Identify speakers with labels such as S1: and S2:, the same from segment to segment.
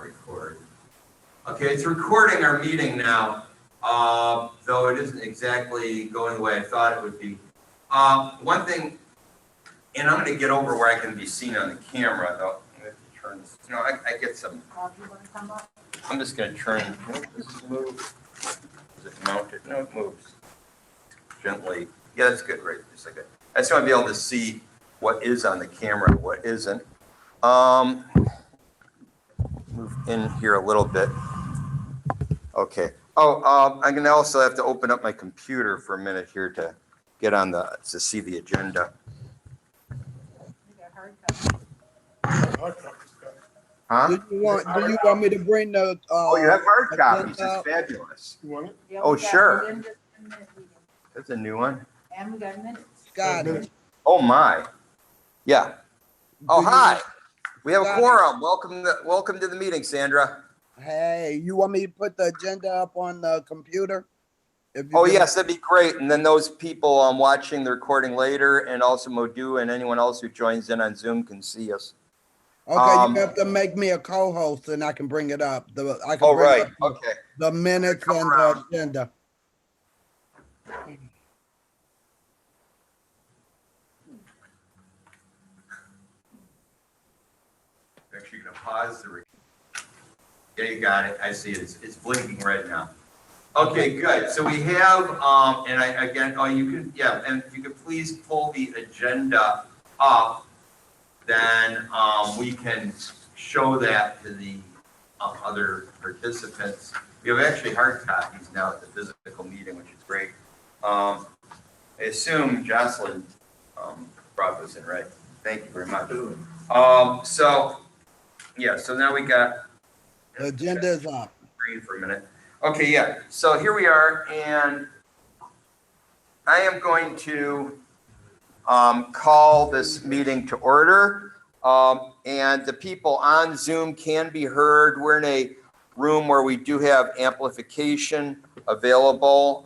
S1: record. Okay, it's recording our meeting now, though it isn't exactly going the way I thought it would be. One thing, and I'm going to get over where I can be seen on the camera, though. I have to turn this. You know, I get some. I'm just going to turn. Does this move? Is it mounted? No, it moves gently. Yeah, that's good. Right, just like that. I just want to be able to see what is on the camera, what isn't. Move in here a little bit. Okay. Oh, I'm gonna also have to open up my computer for a minute here to get on to see the agenda. Huh?
S2: Do you want me to bring the?
S1: Oh, you have hard copies. It's
S2: agenda?
S1: fabulous.
S3: You want it?
S4: Yeah,
S1: Oh,
S4: we got
S1: sure.
S4: it in just a minute, we can-
S1: That's a new one.
S4: And we got minutes.
S2: Scotty.
S1: Oh my. Yeah. Oh,
S2: Do you-
S1: hi. We have a
S2: Scotty.
S1: quorum. Welcome to the meeting, Sandra.
S2: Hey, you want me to put the agenda up on the computer? If you
S1: Oh,
S2: can-
S1: yes, that'd be great. And then those people watching the recording later, and also Moudou and anyone else who joins in on Zoom can see us.
S2: Okay, you have to make me a co-host and I can bring it up. I can
S1: Oh,
S2: bring
S1: right.
S2: up
S1: Okay.
S2: the minutes
S1: Come
S2: and
S1: around.
S2: the agenda.
S1: Actually, you can pause the. Yeah, you got it. I see it. It's blinking right now. Okay, good. So we have, and you can, yeah, and if you could please pull the agenda up, then we can show that to the other participants. We have actually hard copies now at the physical meeting, which is great. I assume Jocelyn brought those in, right? Thank you very much. So now we got.
S2: The agenda is up.
S1: Screen for a minute. Okay, yeah. So here we are, and I am going to call this meeting to order. And the people on Zoom can be heard. We're in a room where we do have amplification available.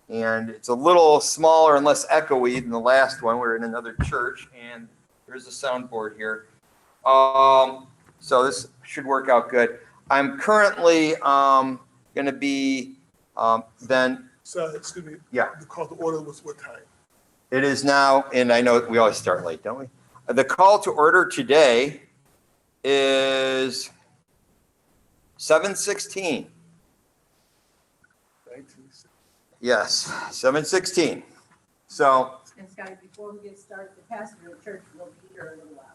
S1: And it's a little smaller and less echoey than the last one. We're in another church, and there's a soundboard here. So this should work out good. I'm currently going to be then.
S3: So, excuse me.
S1: Yeah.
S3: The call to order was what time?
S1: It is now, and I know we always start late, don't we? The call to order today is 7:16.
S3: 1960.
S1: Yes, 7:16. So,
S4: And Scotty, before we get started, the pastor of the church will be here a little while.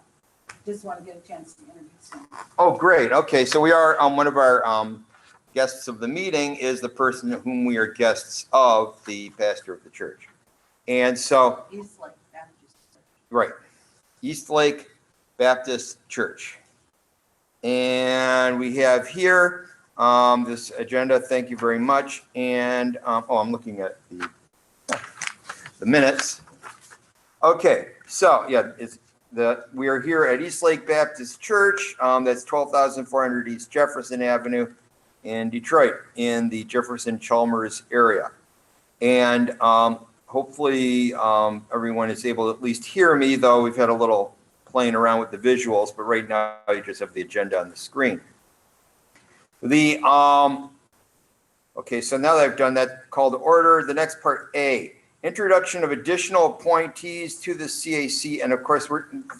S4: Just want to get a chance to introduce him.
S1: oh, great. Okay, so we are one of our guests of the meeting is the person whom we are guests of, the pastor of the church. And so,
S4: East Lake Baptist Church.
S1: right, East Lake Baptist Church. And we have here this agenda. Thank you very much. And I'm looking at the minutes. Okay, so yeah, we are here at East Lake Baptist Church. That's 12,400 East Jefferson Avenue in Detroit, in the Jefferson-Chalmers area. And hopefully everyone is able to at least hear me, though we've had a little playing around with the visuals, but right now you just have the agenda on the screen. Okay, so now that I've done that call to order, the next part, A, introduction of additional appointees to the CAC. And of course,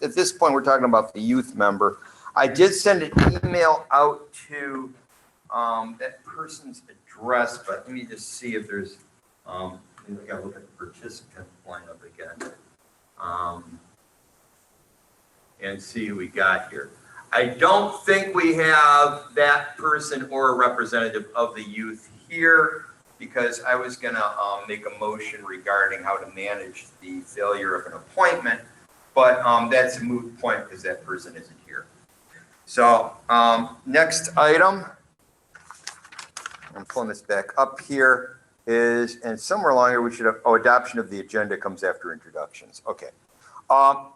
S1: at this point, we're talking about the youth member. I did send an email out to that person's address, but let me just see if there's, I gotta look at the participant lineup again. And see who we got here. I don't think we have that person or a representative of the youth here, because I was gonna make a motion regarding how to manage the failure of an appointment, but that's a moot point because that person isn't here. So next item, I'm pulling this back up here, is, and somewhere along here we should have, adoption of the agenda comes after introductions. Okay.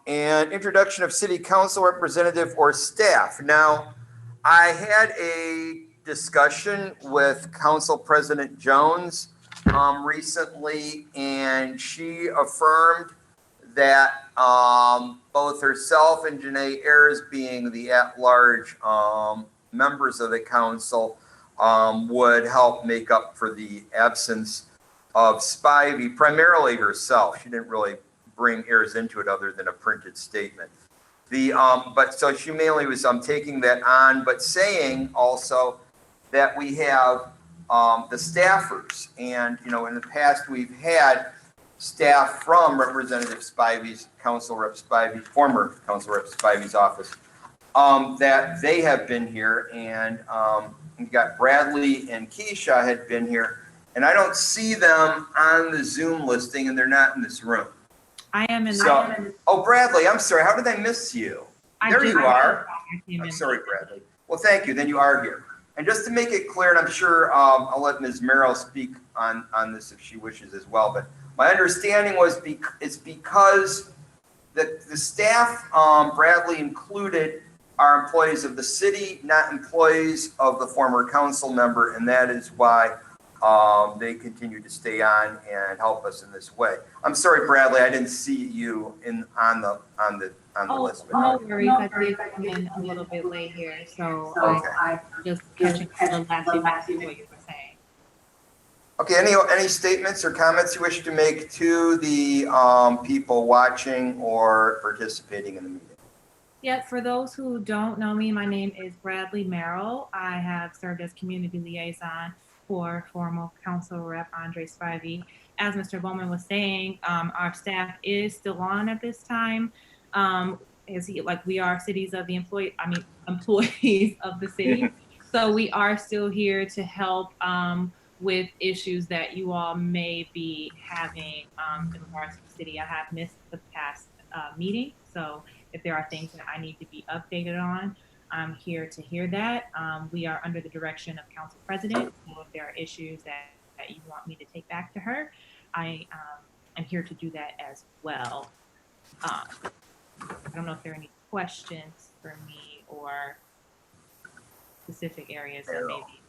S1: And introduction of city council representative or staff. Now, I had a discussion with Council President Jones recently, and she affirmed that both herself and Janae Ayers, being the at-large members of the council would help make up for the absence of Spivey, primarily herself. She didn't really bring ears into it other than a printed statement. But so she mainly was taking that on, but saying also that we have the staffers. And, you know, in the past, we've had staff from Representative Spivey's, Council Rep Spivey, former Council Rep Spivey's office, that they have been here. And we got Bradley and Keisha had been here. And I don't see them on the Zoom listing, and they're not in this room.
S5: I am in
S1: So,
S5: the.
S1: oh, Bradley, I'm sorry. How did I miss you? There you are.
S5: I'm
S1: I'm sorry, Bradley. Well, thank you. Then you are here. And just to make it clear, and I'm sure I'll let Ms. Merrill speak on this if she wishes as well, but my understanding was it's because the staff, Bradley included, are employees of the city, not employees of the former council member, and that is why they continue to stay on and help us in this way. I'm sorry, Bradley, I didn't see you on the list.
S5: No worries. I did come in a little bit late here, so
S1: Okay.
S5: I just catching the last few minutes of what you were saying.
S1: Okay, any statements or comments you wish to make to the people watching or participating in the meeting?
S5: Yeah, for those who don't know me, my name is Bradley Merrill. I have served as community liaison for former council rep Andre Spivey. As Mr. Boman was saying, our staff is still on at this time. We are employees of the city. So we are still here to help with issues that you all may be having in regards to the city. I have missed the past meeting, so if there are things that I need to be updated on, I'm here to hear that. We are under the direction of Council President, so if there are issues that you want me to take back to her, I am here to do that as well. I don't know if there are any questions for me or specific areas that maybe.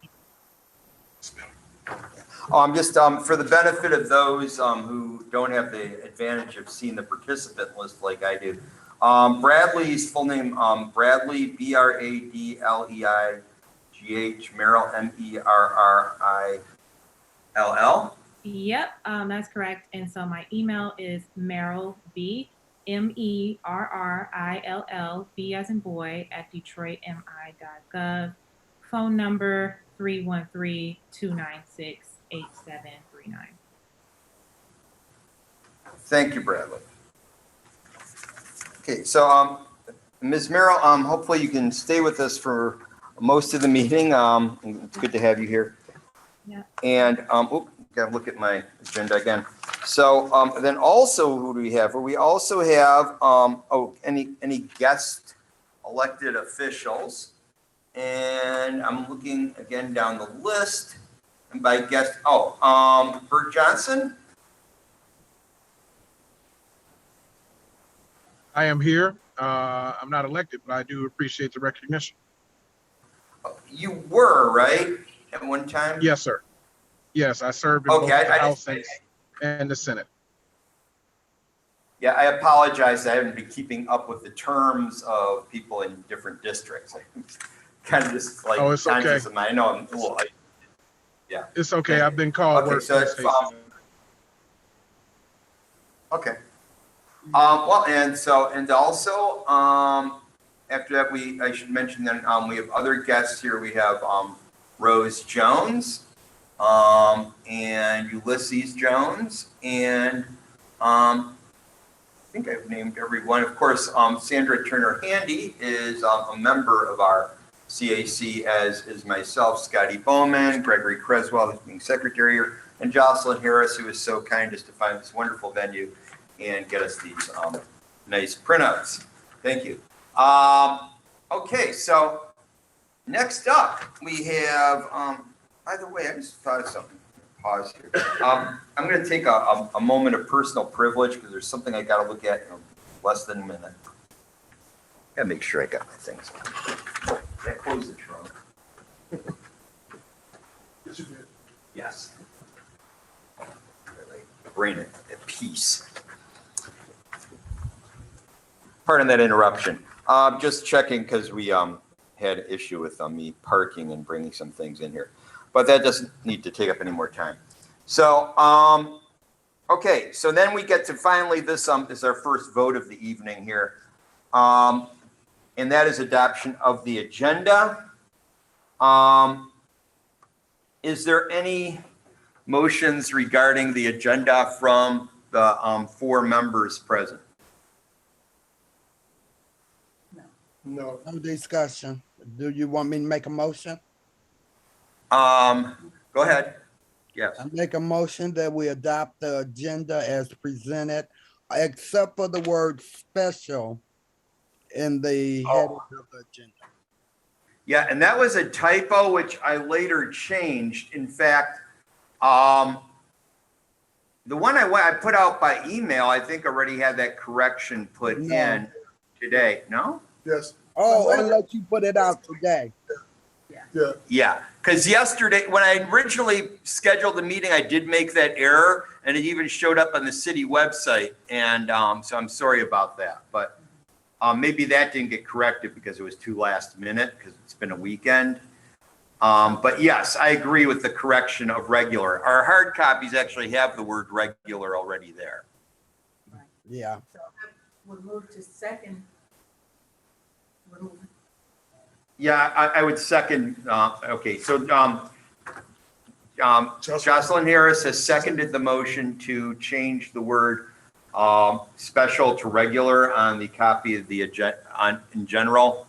S1: I'm just for the benefit of those who don't have the advantage of seeing the participant list like I do. Bradley's full name, Bradley, Bradleigh, Merrill, Merrill.
S5: Yep, that's correct. And so my email is Merrill B, MERRILL, B as in boy, at DetroitMI.gov. Phone number 313-296-8739.
S1: Thank you, Bradley. Okay, so Ms. Merrill, hopefully you can stay with us for most of the meeting. It's good to have you here.
S5: Yeah.
S1: And gotta look at my agenda again. So then also, who do we have? We also have any guest elected officials. And I'm looking again down the list. And by guest, Bert Johnson.
S6: I am here. I'm not elected, but I do appreciate the recognition.
S1: You were, right, at one time?
S6: Yes, sir. Yes, I served in both the House and the Senate.
S1: Yeah, I apologize. I haven't been keeping up with the terms of people in different districts. Kind of just like
S6: it's okay.
S1: I know I'm a little. Yeah.
S6: It's okay. I've been called
S1: Okay,
S6: worse.
S1: so it's okay. Well, and also after that, I should mention that we have other guests here. We have Rose Jones and Ulysses Jones, and I think I've named everyone. Of course, Sandra Turner Handy is a member of our CAC, as is myself, Scotty Boman, Gregory Creswell, who's being secretary here, and Jocelyn Harris, who is so kind as to find this wonderful venue and get us these nice printouts. Thank you. Okay, so next up we have, by the way, I just thought of something. Pause here. I'm going to take a moment of personal privilege because there's something I got to look at in less than a minute. Got to make sure I got my things. Did I close the trunk?
S3: Yes, you did.
S1: Yes. Really, brain at peace. Pardon that interruption. Just checking because we had an issue with me parking and bringing some things in here. But that doesn't need to take up any more time. So, okay, so then we get to finally this is our first vote of the evening here. And that is adoption of the agenda. Is there any motions regarding the agenda from the 4 members present?
S3: No.
S2: No discussion. Do you want me to make a motion?
S1: Go ahead. Yes.
S2: I make a motion that we adopt the agenda as presented, except for the word special in the heading of the agenda.
S1: Yeah, and that was a typo, which I later changed. In fact, the one I put out by email, I think already had that correction put
S2: No.
S1: in today. No?
S3: Yes.
S2: Oh, unless you put it out today.
S3: Yeah.
S1: Yeah, because yesterday, when I originally scheduled the meeting, I did make that error, and it even showed up on the city website. And so I'm sorry about that. But maybe that didn't get corrected because it was too last minute, because it's been a weekend. But yes, I agree with the correction of regular. Our hard copies actually have the word regular already there.
S2: Yeah.
S4: So we'll move to second.
S1: Yeah, I would second. Okay, so Jocelyn Harris has seconded the motion to change the word special to regular on the copy of the agenda in general,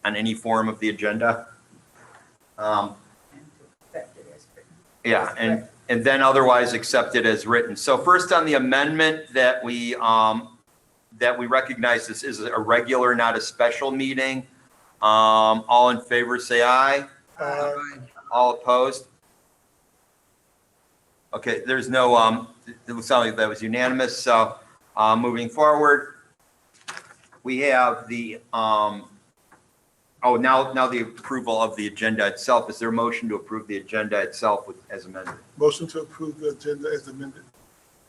S1: on any form of the agenda.
S4: And to accept it as written.
S1: Yeah, and then otherwise accepted as written. So first on the amendment that we recognize this is a regular, not a special meeting. All in favor, say aye. All opposed? Okay, there's no, it looks like that was unanimous. So moving forward, we have the, now the approval of the agenda itself. Is there a motion to approve the agenda itself as amended?
S3: Motion to approve the agenda as amended.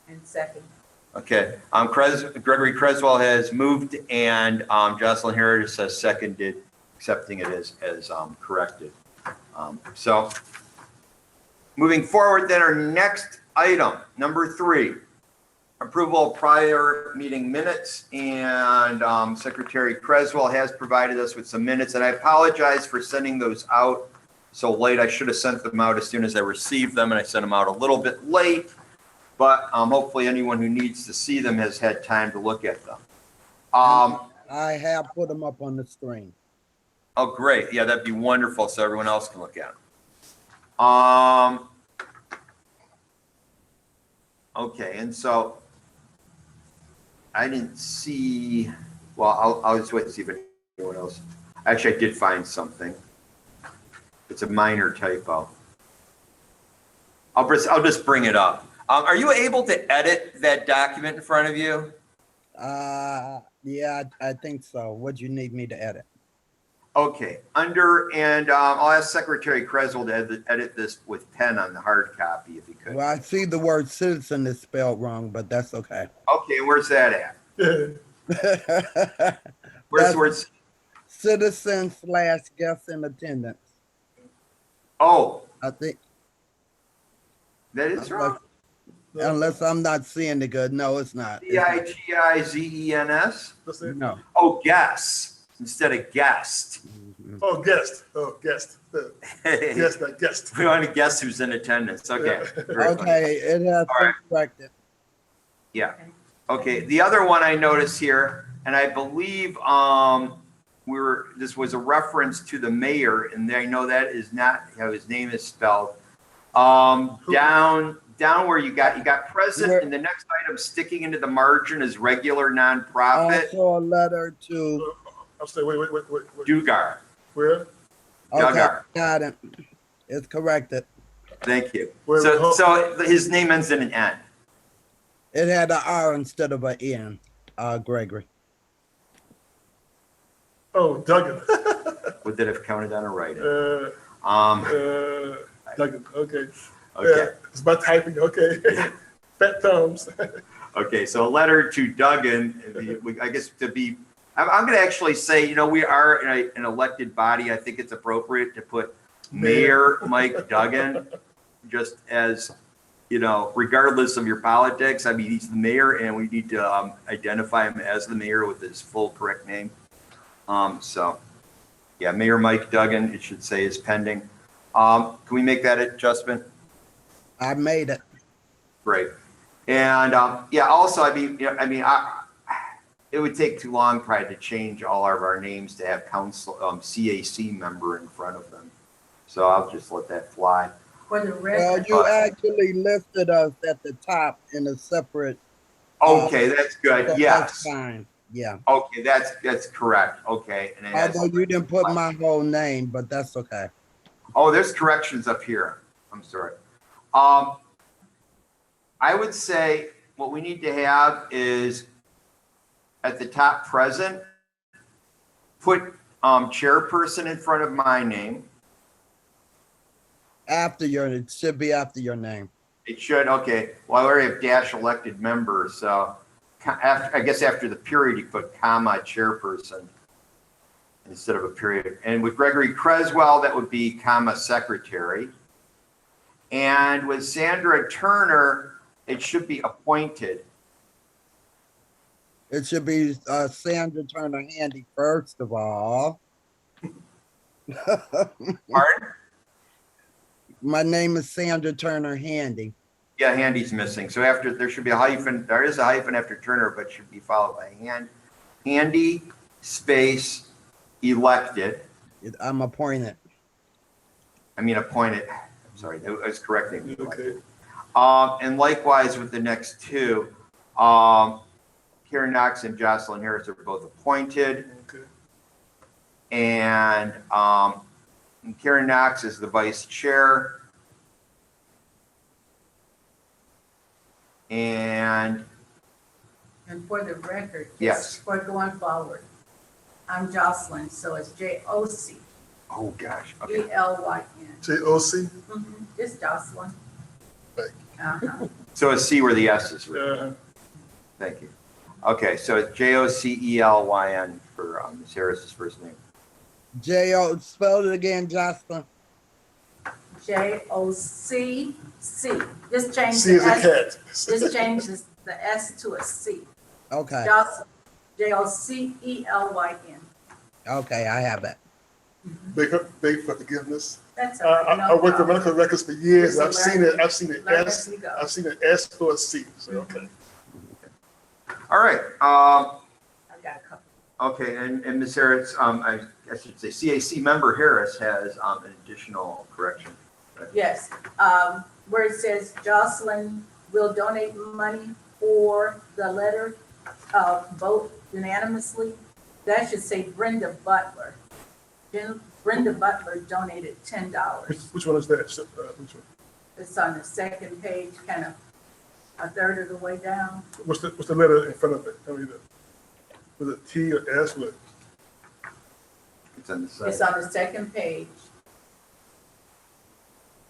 S4: And second.
S1: Okay, Gregory Creswell has moved and Jocelyn Harris has seconded, accepting it as corrected. So moving forward, then our next item, number 3, approval of prior meeting minutes. And Secretary Creswell has provided us with some minutes, and I apologize for sending those out so late. I should have sent them out as soon as I received them, and I sent them out a little bit late. But hopefully anyone who needs to see them has had time to look at them.
S2: I have put them up on the screen.
S1: Oh, great. Yeah, that'd be wonderful so everyone else can look at them. Okay, and so I didn't see, well, I'll just wait to see if anyone else. Actually, I did find something. It's a minor typo. I'll just bring it up. Are you able to edit that document in front of you?
S2: Yeah, I think so. What do you need me to edit?
S1: Okay, and I'll ask Secretary Creswell to edit this with pen on the hard copy if he could.
S2: Well, I see the word citizen is spelled wrong, but that's okay.
S1: Okay, where's that at? Where's
S2: citizen / guest in attendance.
S1: Oh,
S2: I think.
S1: that is wrong.
S2: Unless I'm not seeing it good. No, it's not.
S1: Digizens?
S3: That's it.
S2: No.
S1: Oh, guess instead of guest.
S3: Oh, guest. Oh, guest. Yes, not guest.
S1: We want to guess who's in attendance. Okay. Very funny.
S2: Okay, it has
S1: All
S2: been
S1: right.
S2: corrected.
S1: Yeah. Okay. The other one I noticed here, and I believe this was a reference to the mayor, and I know that is not how his name is spelled. Down where you got president, and the next item sticking into the margin is regular nonprofit.
S2: Also a letter to.
S3: I'm saying, wait.
S1: Dugar.
S3: Where?
S2: Okay,
S1: Dugar.
S2: got it. It's corrected.
S1: Thank you.
S3: Wait,
S1: So his name ends in an N.
S2: It had an R instead of an N, Gregory.
S3: Oh, Duggan.
S1: Would that have counted on a write-in?
S3: Duggan. Okay.
S1: Okay.
S3: Yeah, it's about typing. Okay. Fat thumbs.
S1: Okay. So a letter to Duggan, I guess to be I'm going to actually say, you know, we are an elected body. I think it's appropriate to put Mayor Mike Duggan just as, you know, regardless of your politics. I mean, he's the mayor and we need to identify him as the mayor with his full correct name. So, yeah, Mayor Mike Duggan, it should say, is pending. Can we make that adjustment?
S2: I made it.
S1: Great. And yeah, also, I mean, it would take too long probably to change all of our names to have council CAC member in front of them. So I'll just let that fly.
S4: For the
S2: Well,
S4: record,
S2: you actually listed us at the top in a separate.
S1: Okay, that's good.
S2: So
S1: Yes.
S2: that's fine. Yeah.
S1: Okay, that's correct. Okay. And it has,
S2: Although you didn't put my whole name, but that's okay.
S1: oh, there's corrections up here. I'm sorry. I would say what we need to have is at the top present, put chairperson in front of my name.
S2: It should be after your name.
S1: It should, okay. Well, I already have dash elected members, so after, I guess after the period, you put comma chairperson instead of a period. And with Gregory Creswell, that would be comma secretary. And with Sandra Turner, it should be appointed.
S2: It should be Sandra Turner Handy first of all.
S1: Pardon?
S2: My name is Sandra Turner Handy.
S1: Yeah, Handy's missing. So after, there should be a hyphen, there is a hyphen after Turner, but should be followed by Handy space elected.
S2: I'm appointed.
S1: I mean appointed. I'm sorry, I was correcting me.
S3: Okay.
S1: And likewise with the next two, Karen Knox and Jocelyn Harris are both appointed.
S3: Okay.
S1: And Karen Knox is the vice chair. And
S4: for the record,
S1: yes,
S4: for going forward, I'm Jocelyn, so it's J-O-C.
S1: oh gosh, okay.
S4: E-L-Y-N.
S3: J-O-C?
S4: Just Jocelyn.
S3: Thank
S4: Uh-huh.
S1: So it's C where the S is written. Thank you. Okay, so it's Jocelyn for Ms. Harris's first name.
S2: J-O, spell it again, Jocelyn.
S4: J-O-C-C. Just change
S3: C is
S4: the
S3: a
S4: S.
S3: cat.
S4: Just change the S to a C.
S2: Okay.
S4: Jocelyn, J-O-C-E-L-Y-N.
S2: Okay, I have it.
S3: Beg for forgiveness.
S4: That's all right.
S3: I worked with medical records for years.
S4: It's a
S3: I've seen it
S4: learn
S3: S.
S4: as we go.
S3: I've seen it S for a C. So okay.
S1: All right.
S4: I've got a couple.
S1: Okay, and Ms. Harris, I should say CAC member Harris has an additional correction.
S4: Yes, where it says Jocelyn will donate money for the letter, vote unanimously, that should say Brenda Butler. Brenda Butler donated $10.
S3: Which one is that? Which one?
S4: It's on the second page, kind of a third of the way down.
S3: What's the letter in front of it? I mean, was it T or S? What?
S1: It's on the side.
S4: It's on the second page.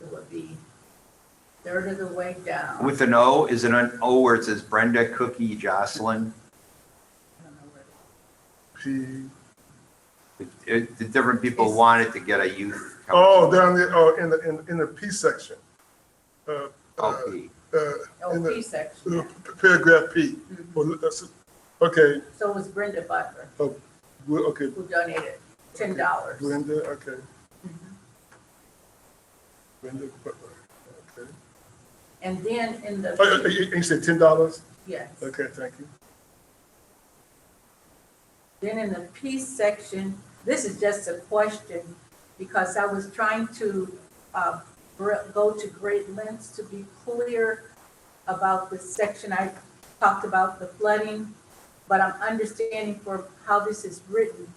S4: It would be third of the way down.
S1: With an O, is it an O where it says Brenda, Cookie, Jocelyn?
S4: I don't know where
S3: P.
S1: The different people wanted to get a youth.
S3: Oh,
S1: council.
S3: down there. Oh, in the P section.
S1: Oh, P.
S3: In
S4: P
S3: the
S4: section.
S3: paragraph P. Okay.
S4: So it was Brenda Butler
S3: Okay.
S4: who donated $10.
S3: Brenda. Okay. Brenda Butler. Okay.
S4: And then in the,
S3: Oh, you said $10?
S4: yes,
S3: Okay, thank you.
S4: then in the P section, this is just a question because I was trying to go to great lengths to be clear about the section I talked about, the flooding, but I'm understanding for how this is written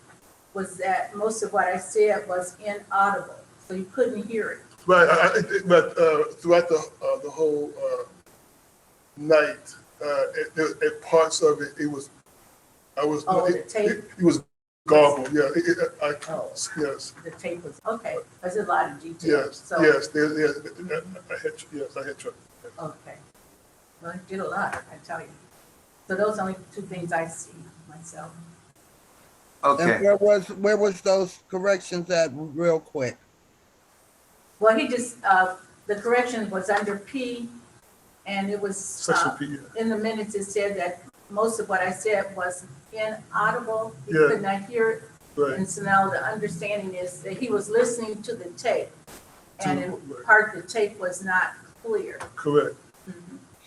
S4: was that most of what I said was inaudible, so you couldn't hear it.
S3: Right, but throughout the whole night, at parts of it, it was
S4: The tape,
S3: it was garbled. Yeah, yes,
S4: the tape was, okay, there's a lot of detail.
S3: yes,
S4: So,
S3: yes. I had trouble.
S4: okay. Well, I did a lot, I tell you. So those are only two things I see myself.
S1: Okay,
S2: And where was those corrections at real quick?
S4: Well, he just, the correction was under P, and it was,
S3: Section P, yeah.
S4: in the minutes, it said that most of what I said was inaudible. He
S3: Yeah.
S4: could not hear it.
S3: Right.
S4: And so now the understanding is that he was listening to the tape, and in
S3: Right.
S4: part, the tape was not clear.
S3: Correct.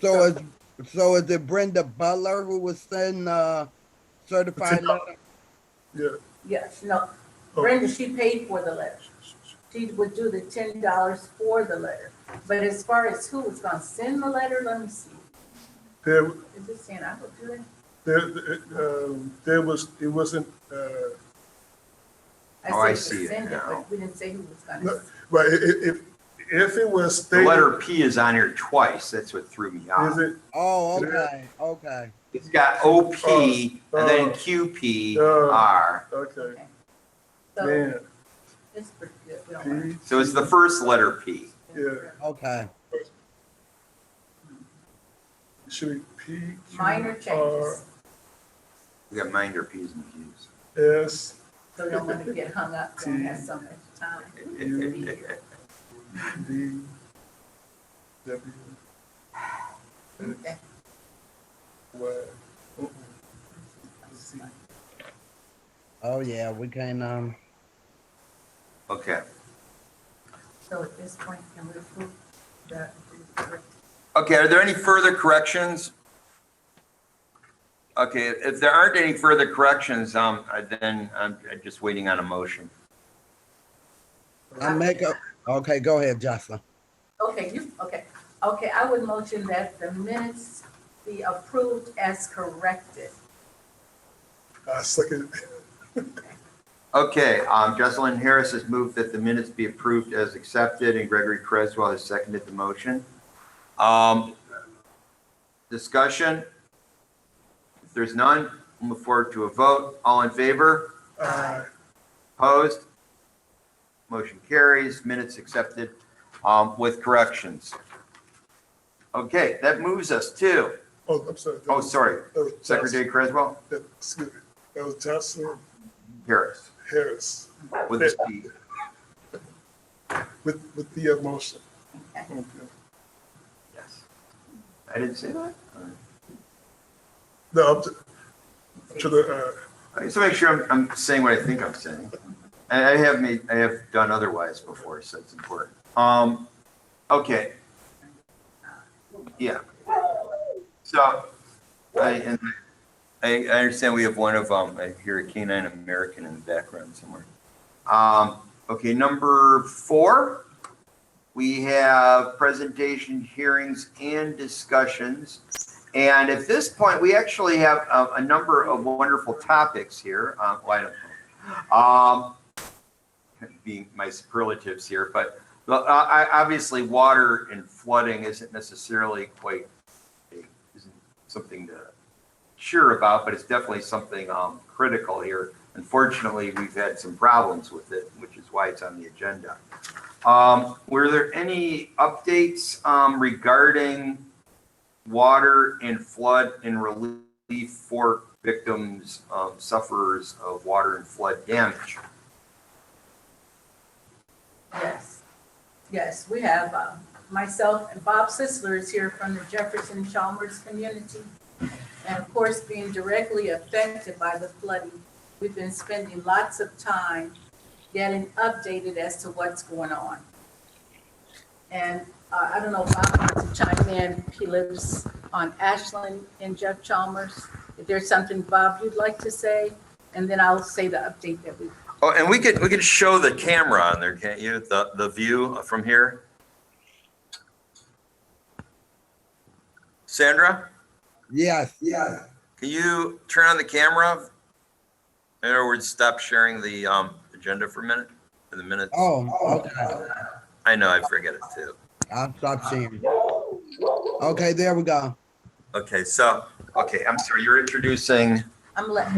S2: So is it Brenda Butler who was sending certified letter?
S3: Yeah.
S4: Yes, no,
S3: Oh.
S4: Brenda, she paid for the letter. She would do the $10 for the letter. But as far as who was gonna send the letter, let me see.
S3: There,
S4: Is it saying I will do it?
S3: there was, it wasn't,
S1: Oh, I
S4: said
S1: see it
S4: send
S1: now.
S4: But we didn't say who was gonna.
S3: no, but if it was
S1: the
S3: stated.
S1: letter P is on here twice. That's what threw me
S3: Is
S1: off.
S3: it?
S2: Oh, okay.
S1: It's got OP and then
S3: Oh.
S1: QPR.
S3: Okay,
S4: So
S3: man,
S4: it's pretty good. We don't want
S3: P,
S1: So it's the first letter P.
S3: yeah,
S2: Okay.
S3: it should be P, Q,
S4: minor changes.
S1: We got minor P's and Q's.
S3: S,
S4: So we don't want to get hung up, don't have so much time. to be here.
S3: D, W,
S4: Okay.
S3: Y, Z.
S2: Oh yeah, we can
S1: Okay.
S4: So at this point, can we approve the?
S1: Okay, are there any further corrections? Okay, if there aren't any further corrections, then I'm just waiting on a motion.
S2: okay, go ahead, Jocelyn.
S4: Okay, okay, I would motion that the minutes be approved as corrected.
S3: I second.
S1: Okay, Jocelyn Harris has moved that the minutes be approved as accepted, and Gregory Creswell has seconded the motion. Discussion? If there's none, we'll move forward to a vote. All in favor? Opposed? Motion carries. Minutes accepted with corrections. Okay, that moves us to,
S3: Oh, I'm sorry.
S1: oh, sorry,
S3: That was
S1: Secretary Creswell
S3: Excuse me, that was Jocelyn
S1: Harris
S3: Harris
S1: with the P.
S3: with the motion.
S4: Okay.
S3: Okay.
S1: Yes. I didn't say that?
S3: No, to the,
S1: I just make sure I'm saying what I think I'm saying. And I have done otherwise before, so it's important. Okay. Yeah. So, I understand we have one of, I hear a canine American in the background somewhere. Okay, number 4, we have presentation, hearings, and discussions. And at this point, we actually have a number of wonderful topics here. Well, I don't know. Being my superlatives here, but obviously water and flooding isn't necessarily isn't something to cheer about, but it's definitely something critical here. Unfortunately, we've had some problems with it, which is why it's on the agenda. Were there any updates regarding water and flood and relief for victims, sufferers of water and flood damage?
S4: Yes, we have myself and Bob Sisler is here from the Jefferson Chalmers community. And of course, being directly affected by the flooding, we've been spending lots of time getting updated as to what's going on. And I don't know if Bob wants to chime in. He lives on Ashland in Jeff Chalmers. If there's something, Bob, you'd like to say, and then I'll say the update that we.
S1: Oh, and we could show the camera on there, can't you? The view from here. Sandra,
S2: Yes.
S1: can you turn on the camera? In other words, stop sharing the agenda for a minute, for the minutes.
S2: Oh, okay.
S1: I know, I forget it too.
S2: I'll stop sharing. Okay, there we go.
S1: Okay, so, I'm sorry, you're introducing.
S4: I'm letting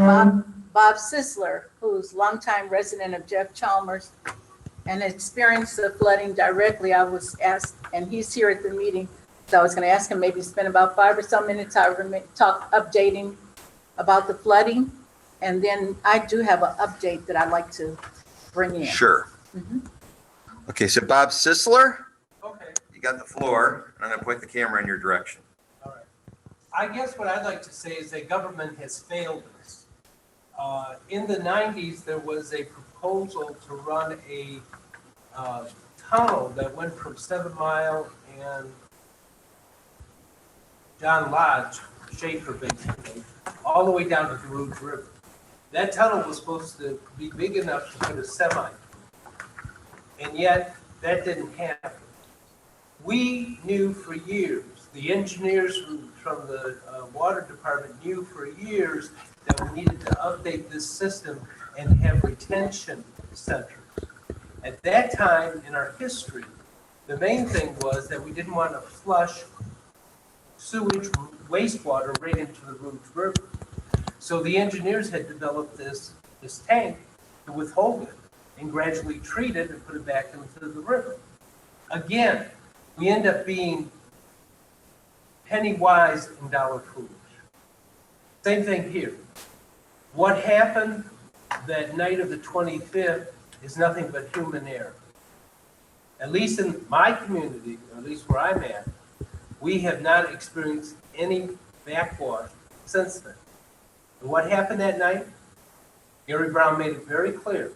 S4: Bob Sisler, who's longtime resident of Jeff Chalmers and experienced the flooding directly. I was asked, and he's here at the meeting, so I was going to ask him maybe spend about 5 or so minutes, updating about the flooding. And then I do have an update that I'd like to bring in.
S1: Sure.
S4: Mhm.
S1: Okay, so Bob Sisler,
S7: Okay,
S1: you got the floor. I'm gonna point the camera in your direction.
S7: all right. I guess what I'd like to say is that government has failed us. In the 90s, there was a proposal to run a tunnel that went from 7 Mile and John Lodge, Schaefer basically, all the way down to the Rouge River. That tunnel was supposed to be big enough to put a semi, and yet that didn't happen. We knew for years, the engineers from the water department knew for years that we needed to update this system and have retention centers. At that time in our history, the main thing was that we didn't want to flush sewage wastewater right into the Rouge River. So the engineers had developed this tank to withhold it and gradually treat it and put it back into the river. Again, we end up being penny wise and dollar foolish. Same thing here. What happened that night of the 25th is nothing but human error. At least in my community, or at least where I'm at, we have not experienced any backwash since then. And what happened that night? Gary Brown made it very clear.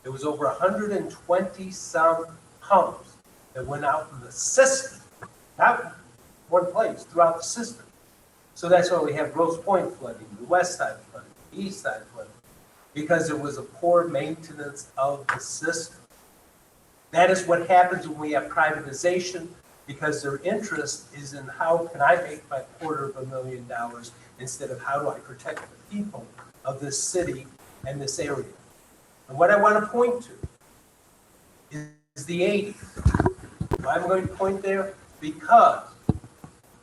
S7: There was over 120 some pumps that went out in the system, not one place, throughout the system. So that's why we have Grosse Pointe flooding, the west side flooding, the east side flooding, because there was a poor maintenance of the system. That is what happens when we have privatization, because their interest is in how can I make my $250,000 instead of how do I protect the people of this city and this area. And what I want to point to is the 80s. Why am I going to point there? Because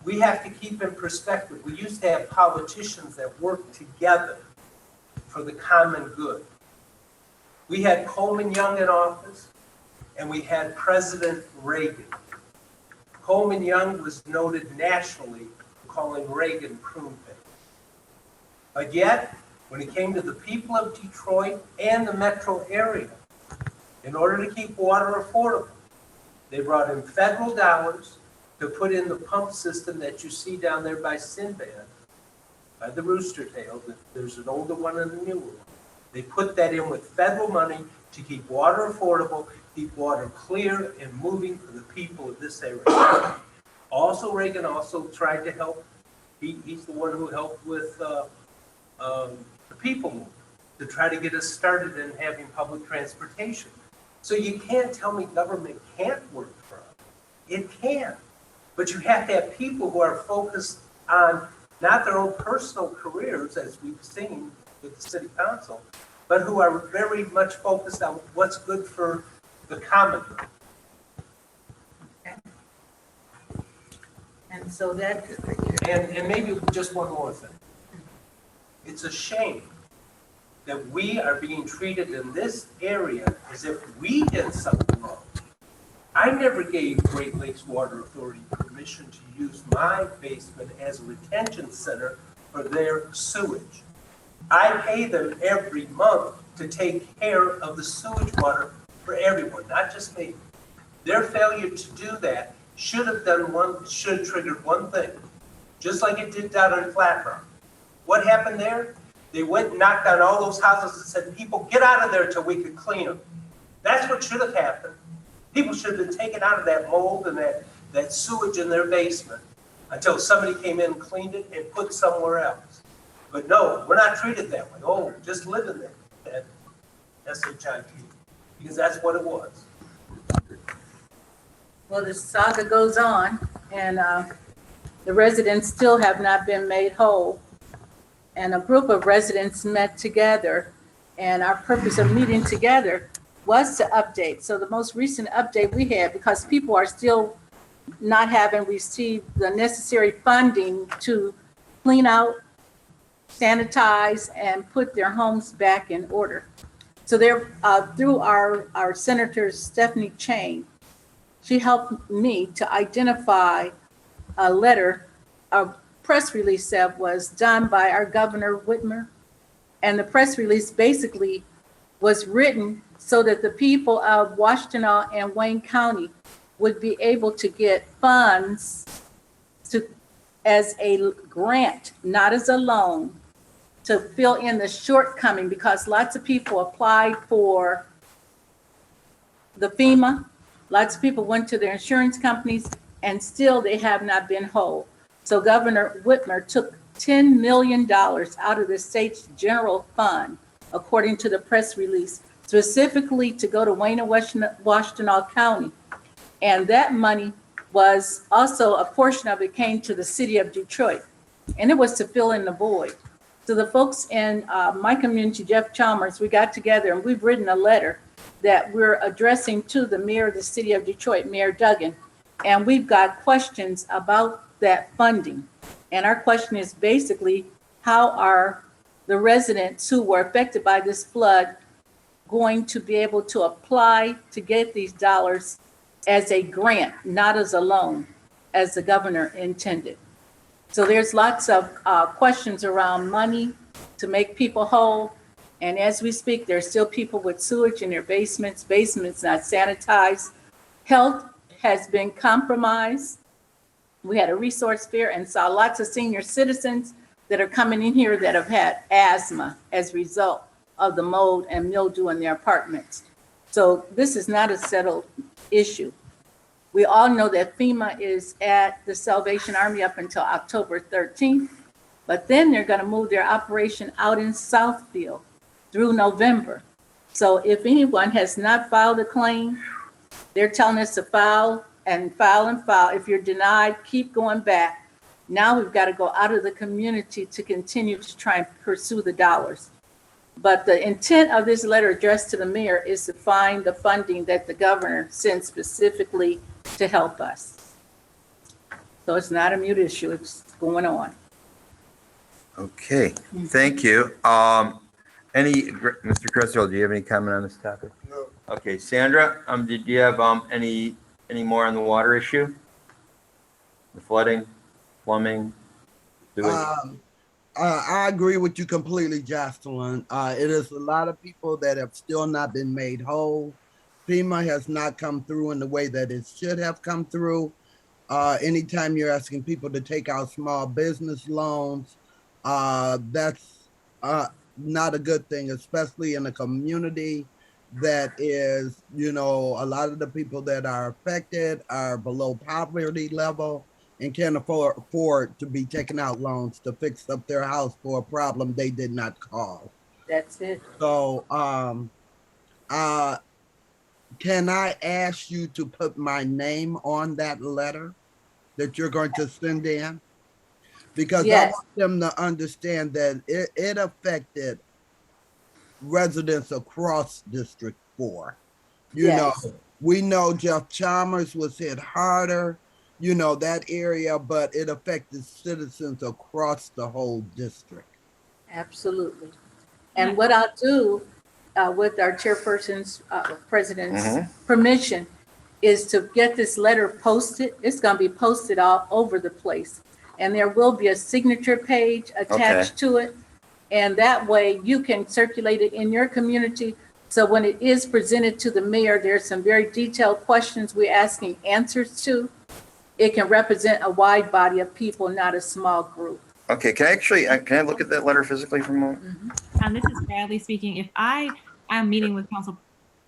S7: we have to keep in perspective. We used to have politicians that worked together for the common good. We had Coleman Young in office, and we had President Reagan. Coleman Young was noted nationally for calling Reagan prune-faced. But yet, when it came to the people of Detroit and the metro area, in order to keep water affordable, they brought in federal dollars to put in the pump system that you see down there by Sinbad, by the Rooster Tail. There's an older one and a newer one. They put that in with federal money to keep water affordable, keep water clear and moving for the people of this area. Also, Reagan also tried to help. He's the one who helped with the people movement to try to get us started in having public transportation. So you can't tell me government can't work for us. It can. But you have to have people who are focused on not their own personal careers, as we've seen with the city council, but who are very much focused on what's good for the common good.
S4: And so that,
S7: And maybe just one more thing. It's a shame that we are being treated in this area as if we did something wrong. I never gave Great Lakes Water Authority permission to use my basement as a retention center for their sewage. I pay them every month to take care of the sewage water for everyone, not just me. Their failure to do that should have triggered one thing, just like it did down in Flat Rock. What happened there? They went and knocked on all those houses and said, people, get out of there till we could clean them. That's what should have happened. People should have been taken out of that mold and that sewage in their basement until somebody came in and cleaned it and put somewhere else. But no, we're not treated that way. Oh, just live in that SHIP, because that's what it was.
S4: well, the saga goes on, and the residents still have not been made whole. And a group of residents met together, and our purpose of meeting together was to update. So the most recent update we had, because people are still not having received the necessary funding to clean out, sanitize, and put their homes back in order. So they're through our Senator Stephanie Chain, she helped me to identify a letter, a press release that was done by our Governor Whitmer, And the press release basically was written so that the people of Washtenaw and Wayne County would be able to get funds as a grant, not as a loan, to fill in the shortcoming, because lots of people applied for the FEMA, lots of people went to their insurance companies, and still they have not been whole. So Governor Whitmer took $10 million out of the state's general fund, according to the press release, specifically to go to Wayne and Washtenaw County. And that money was also, a portion of it came to the city of Detroit, and it was to fill in the void. So the folks in my community, Jeff Chalmers, we got together and we've written a letter that we're addressing to the mayor of the city of Detroit, Mayor Duggan. And we've got questions about that funding. And our question is basically, how are the residents who were affected by this flood going to be able to apply to get these dollars as a grant, not as a loan, as the governor intended? So there's lots of questions around money to make people whole. And as we speak, there's still people with sewage in their basements not sanitized. Health has been compromised. We had a resource fair and saw lots of senior citizens that are coming in here that have had asthma as a result of the mold and mildew in their apartments. So this is not a settled issue. We all know that FEMA is at the Salvation Army up until October 13th, but then they're going to move their operation out in Southfield through November. So if anyone has not filed a claim, they're telling us to file and file and file. If you're denied, keep going back. Now we've got to go out of the community to continue to try and pursue the dollars. But the intent of this letter addressed to the mayor is to find the funding that the governor sent specifically to help us. So it's not a mute issue, it's going on.
S1: Okay, thank you. Mr. Creswell, do you have any comment on this topic?
S3: No.
S1: Okay, Sandra, did you have any more on the water issue? The flooding, plumbing, sewage?
S2: I agree with you completely, Jocelyn. It is a lot of people that have still not been made whole. FEMA has not come through in the way that it should have come through. Anytime you're asking people to take out small business loans, that's not a good thing, especially in a community that is, a lot of the people that are affected are below poverty level and can't afford to be taking out loans to fix up their house for a problem they did not cause.
S4: That's it.
S2: So, can I ask you to put my name on that letter that you're going to send in? Because
S4: yes.
S2: I want them to understand that it affected residents across District 4. We know Jeff Chalmers was hit harder, that area, but it affected citizens across the whole district.
S4: Absolutely. And what I'll do with our chairperson's, president's permission is to get this letter posted. It's going to be posted all over the place. And there will be a signature page attached to it. And that way you can circulate it in your community. So when it is presented to the mayor, there's some very detailed questions we're asking answers to. It can represent a wide body of people, not a small group.
S1: Okay, can I look at that letter physically for a moment?
S5: This is Bradley speaking. I'm meeting with Council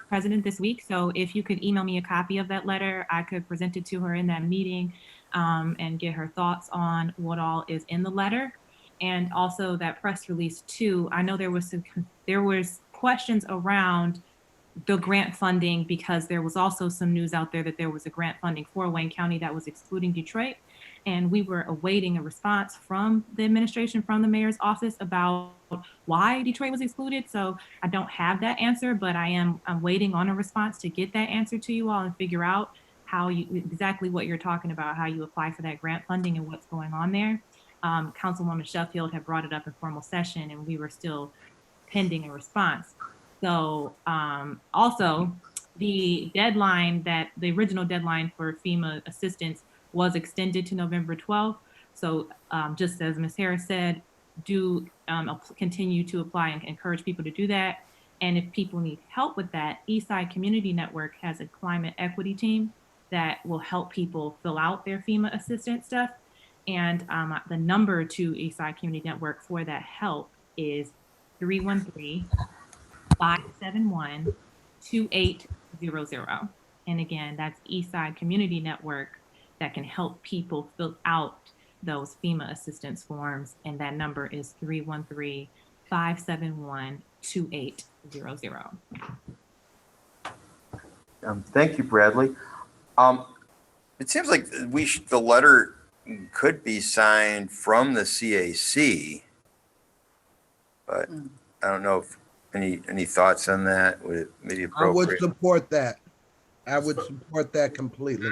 S5: President this week, so if you could email me a copy of that letter, I could present it to her in that meeting and get her thoughts on what all is in the letter. And also that press release too. I know there was questions around the grant funding, because there was also some news out there that there was a grant funding for Wayne County that was excluding Detroit. And we were awaiting a response from the administration, from the mayor's office, about why Detroit was excluded. So I don't have that answer, but I'm waiting on a response to get that answer to you all and figure out exactly what you're talking about, how you apply for that grant funding and what's going on there. Councilwoman Sheffield had brought it up in formal session and we were still pending a response. So also the original deadline for FEMA assistance was extended to November 12th. So just as Ms. Harris said, do continue to apply and encourage people to do that. And if people need help with that, Eastside Community Network has a climate equity team that will help people fill out their FEMA assistance stuff. And the number to Eastside Community Network for that help is 313-571-2800. And again, that's Eastside Community Network that can help people fill out those FEMA assistance forms. And that number is 313-571-2800.
S1: Thank you, Bradley. It seems like the letter could be signed from the CAC, but I don't know if any thoughts on that. Would it maybe appropriate?
S2: I would support that. I would support that completely.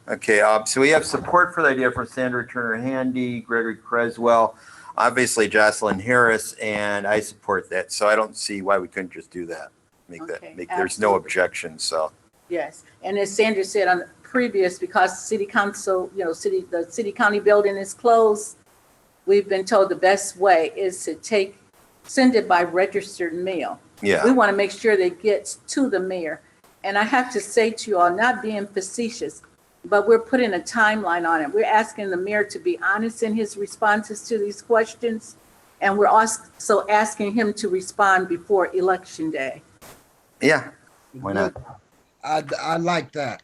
S1: Okay, so we have support for the idea from Sandra Turner Handy, Gregory Creswell, obviously Jocelyn Harris, and I support that. So I don't see why we couldn't just do that. There's no objection, so.
S4: Yes, and as Sandra said on the previous, because city council, the city county building is closed, we've been told the best way is to send it by registered mail.
S1: Yeah.
S4: We want to make sure that it gets to the mayor. And I have to say to you all, not being facetious, but we're putting a timeline on it. We're asking the mayor to be honest in his responses to these questions. And we're also asking him to respond before Election Day.
S1: Yeah, why not?
S2: I like that.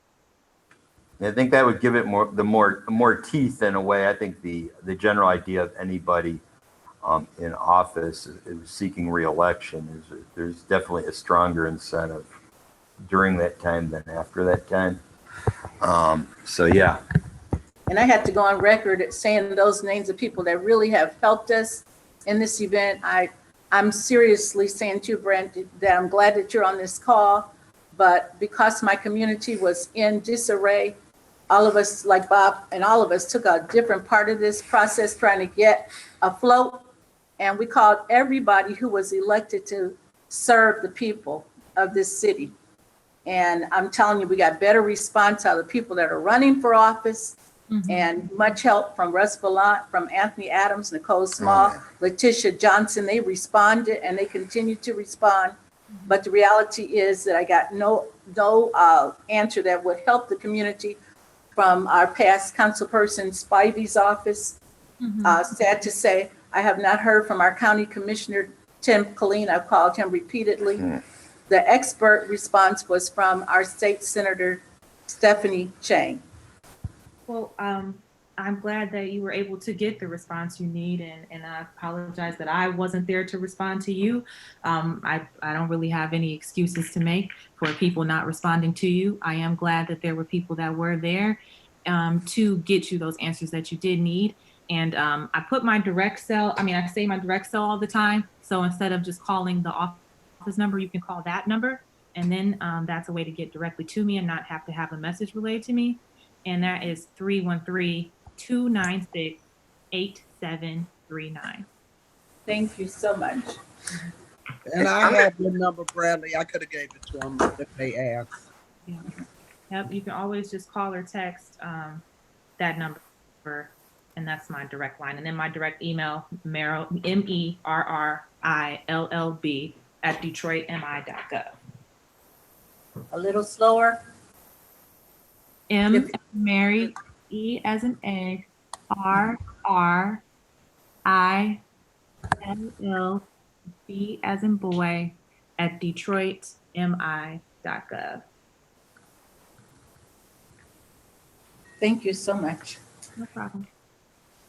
S1: I think that would give it more teeth in a way. I think the general idea of anybody in office is seeking re-election is there's definitely a stronger incentive during that time than after that time. So yeah.
S4: And I had to go on record saying those names of people that really have helped us in this event. I'm seriously saying to you, Brent, that I'm glad that you're on this call, but because my community was in disarray, all of us, like Bob and all of us, took a different part of this process trying to get afloat. And we called everybody who was elected to serve the people of this city. And I'm telling you, we got better response out of the people that are running for office, and much help from Russ Vallant, from Anthony Adams, Nicole Small, Letitia Johnson. They responded and they continue to respond. But the reality is that I got no answer that would help the community from our past councilperson Spivey's office. Sad to say, I have not heard from our county commissioner, Tim Colleen. I've called him repeatedly. The expert response was from our state senator, Stephanie Chang.
S5: Well, I'm glad that you were able to get the response you need, and I apologize that I wasn't there to respond to you. I don't really have any excuses to make for people not responding to you. I am glad that there were people that were there to get you those answers that you did need. And I put my direct cell, I say my direct cell all the time. So instead of just calling the office number, you can call that number. And then that's a way to get directly to me and not have to have a message relayed to me. And that is 313-296-8739.
S4: Thank you so much.
S2: And I have your number, Bradley. I could have gave it to them if they asked.
S5: Yeah. Yep, you can always just call or text that number, and that's my direct line. And then my direct email, MERRILLB @detroitmi.gov.
S4: A little slower.
S5: M as in Mary, E as in egg, RRILLB as in boy @detroitmi.gov.
S4: Thank you so much.
S5: No problem.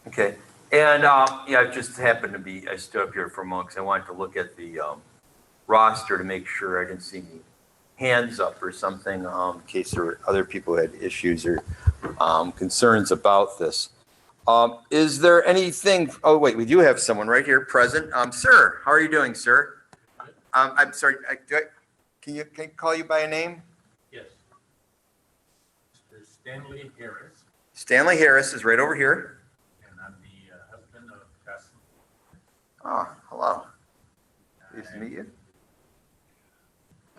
S1: Okay, and I just happened to be, I stood up here for a moment because I wanted to look at the roster to make sure I didn't see any hands up or something in case there were other people who had issues or concerns about this. Is there anything, oh wait, we do have someone right here present. Sir, how are you doing, sir? I'm sorry, can I call you by a name?
S8: Yes. Mr. Stanley Harris,
S1: Stanley Harris is right over here.
S8: and I'm the husband of Justin.
S1: Oh, hello. Pleased to meet you.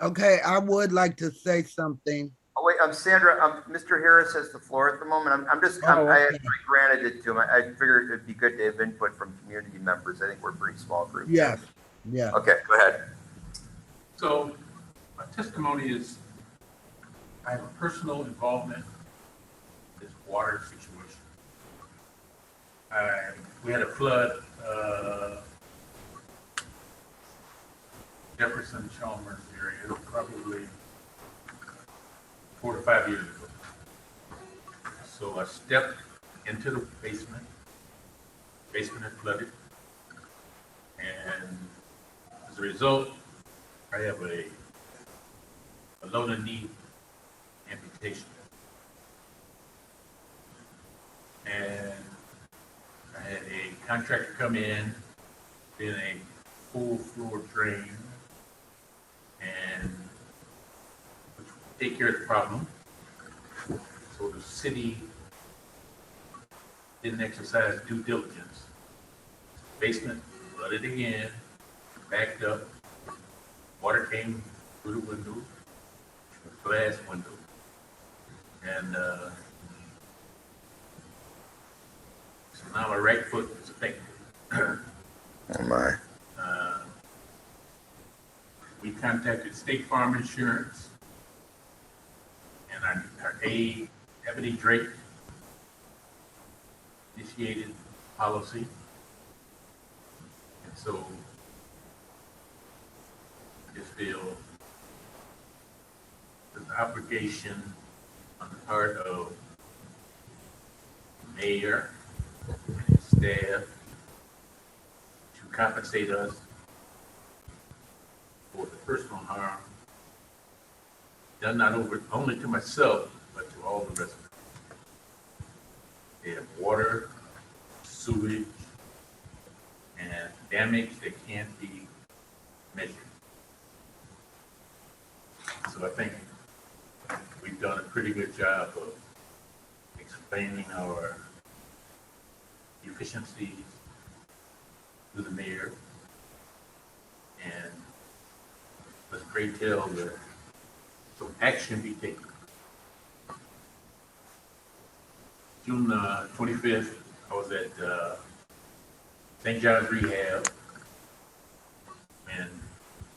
S2: Okay, I would like to say something.
S1: Oh, wait, Sandra, Mr. Harris has the floor at the moment. I
S2: Oh,
S1: I
S2: okay.
S1: granted it to him. I figured it'd be good to have input from community members. I think we're a pretty small group.
S2: Yes, yeah.
S1: Okay, go ahead.
S8: So my testimony is, I have a personal involvement in this water situation. We had a flood, Jefferson, Chalmers area, probably 4 to 5 years ago. So I stepped into the basement. Basement had flooded. And as a result, I have a lower knee amputation. And I had a contractor come in a full floor drain and take care of the problem. So the city didn't exercise due diligence. Basement flooded again, backed up, water came through the window, the glass window. And so now my right foot is affected.
S1: Oh my.
S8: We contacted State Farm Insurance and our aide, Ebony Drake, initiated policy. And so I just feel there's an obligation on the part of the mayor and his staff to compensate us for the personal harm done not only to myself, but to all the residents. They have water, sewage, and damage that can't be measured. So I think we've done a pretty good job of explaining our efficiencies to the mayor, and let's pray tell that some action be taken. June 25th, I was at St. John's Rehab, and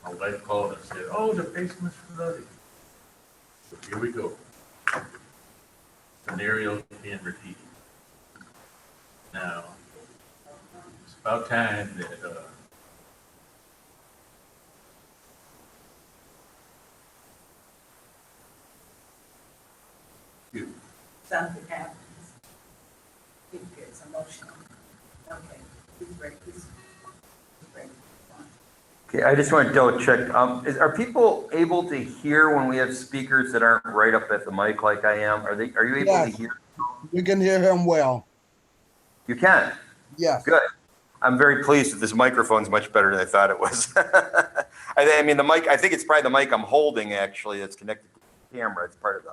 S8: my wife called and said, "Oh, the basement's flooded." So here we go. Scenario being repeated. Now, it's about time that
S4: Something happens. It gets emotional. Okay, please break this.
S1: Okay, I just want to double check. Are people able to hear when we have speakers that aren't right up at the mic like I am? Are you able to
S2: Yes.
S1: hear?
S2: You can hear him well.
S1: You can?
S2: Yes.
S1: Good. I'm very pleased that this microphone's much better than I thought it was. I mean, the mic, I think it's probably the mic I'm holding actually that's connected to the camera. It's part of the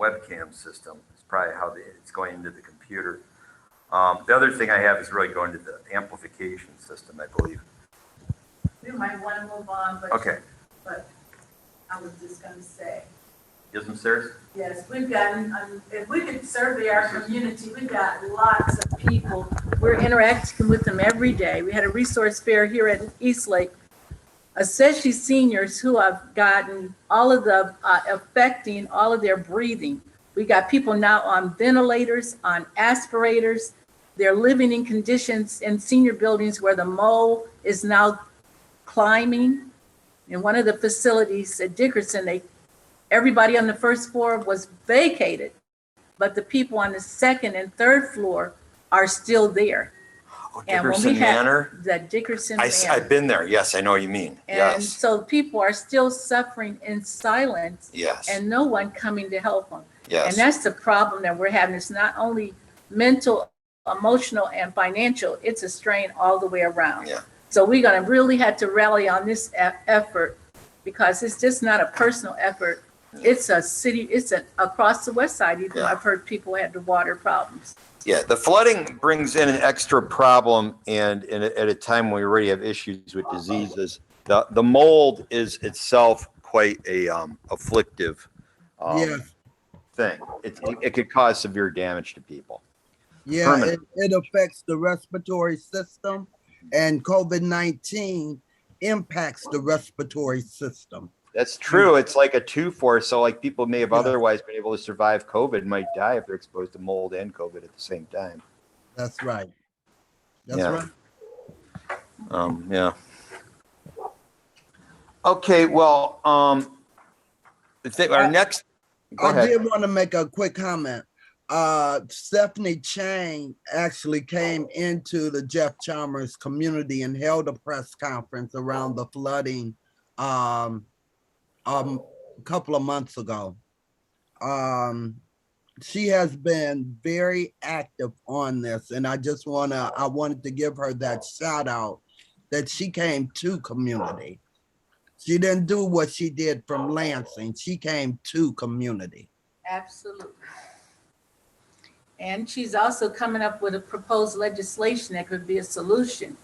S1: webcam system. It's probably how it's going into the computer. The other thing I have is really going to the amplification system, I believe.
S4: We might want to move on, but.
S1: Okay.
S4: But I was just gonna say,
S1: Yes, Ms. Sayers?
S4: yes, we've gotten, if we could survey our community, we've got lots of people. We're interacting with them every day. We had a resource fair here at Eastlake, especially seniors who have gotten all of the, affecting all of their breathing. We got people now on ventilators, on aspirators. They're living in conditions in senior buildings where the mold is now climbing. In one of the facilities at Dickerson, everybody on the first floor was vacated, but the people on the second and third floor are still there.
S1: Oh,
S4: And when
S1: Dickerson
S4: we had
S1: Manor?
S4: the Dickerson
S1: I've
S4: Manor.
S1: been there. Yes, I know what you mean.
S4: And
S1: Yes,
S4: so people are still suffering in silence
S1: yes,
S4: and no one coming to help them. And
S1: yes.
S4: that's the problem that we're having. It's not only mental, emotional, and financial, it's a strain all the way around.
S1: Yeah.
S4: So we're gonna really have to rally on this effort because it's just not a personal effort. It's a city, across the west side, even
S1: Yeah.
S4: I've heard people had the water problems.
S1: Yeah, the flooding brings in an extra problem, and at a time when we already have issues with diseases, the mold is itself quite a afflictive
S2: Yes.
S1: thing. It could cause severe damage to people.
S2: Yeah,
S1: Permanent.
S2: it affects the respiratory system, and COVID-19 impacts the respiratory system.
S1: That's true. It's like a two-force. So like people may have
S2: Yeah.
S1: otherwise been able to survive COVID might die if they're exposed to mold and COVID at the same time.
S2: That's right. That's
S1: Yeah.
S2: right.
S1: Yeah. Okay, well, our next, go
S2: I
S1: ahead.
S2: did want to make a quick comment. Stephanie Chang actually came into the Jeff Chalmers community and held a press conference around the flooding a couple of months ago. She has been very active on this, and I wanted to give her that shout out that she came to community. She didn't do what she did from Lansing. She came to community.
S4: Absolutely. And she's also coming up with a proposed legislation that could be a solution.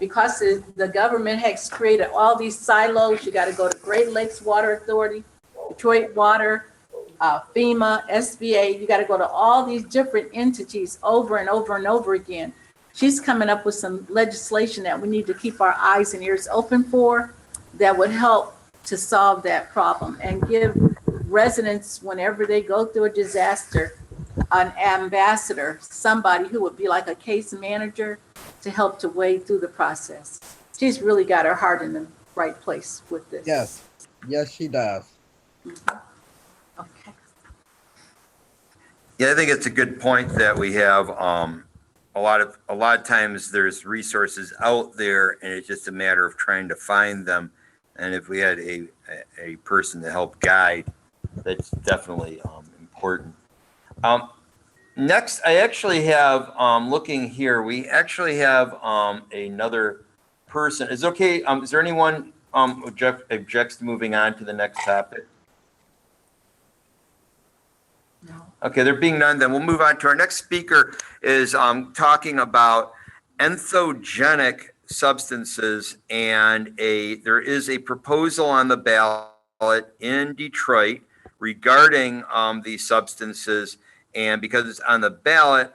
S4: Because the government has created all these silos, you got to go to Great Lakes Water Authority, Detroit Water, FEMA, SBA. You got to go to all these different entities over and over and over again. She's coming up with some legislation that we need to keep our eyes and ears open for that would help to solve that problem and give residents, whenever they go through a disaster, an ambassador, somebody who would be like a case manager to help to wade through the process. She's really got her heart in the right place with this.
S2: Yes, yes, she does.
S4: Okay.
S1: Yeah, I think it's a good point that we have, a lot of times there's resources out there and it's just a matter of trying to find them. And if we had a person to help guide, that's definitely important. Next, I actually have, looking here, we actually have another person. Is it okay? Is there anyone objects to moving on to the next topic?
S4: No.
S1: Okay, there being none, then we'll move on to our next speaker is talking about entheogenic substances, and there is a proposal on the ballot in Detroit regarding these substances. And because it's on the ballot,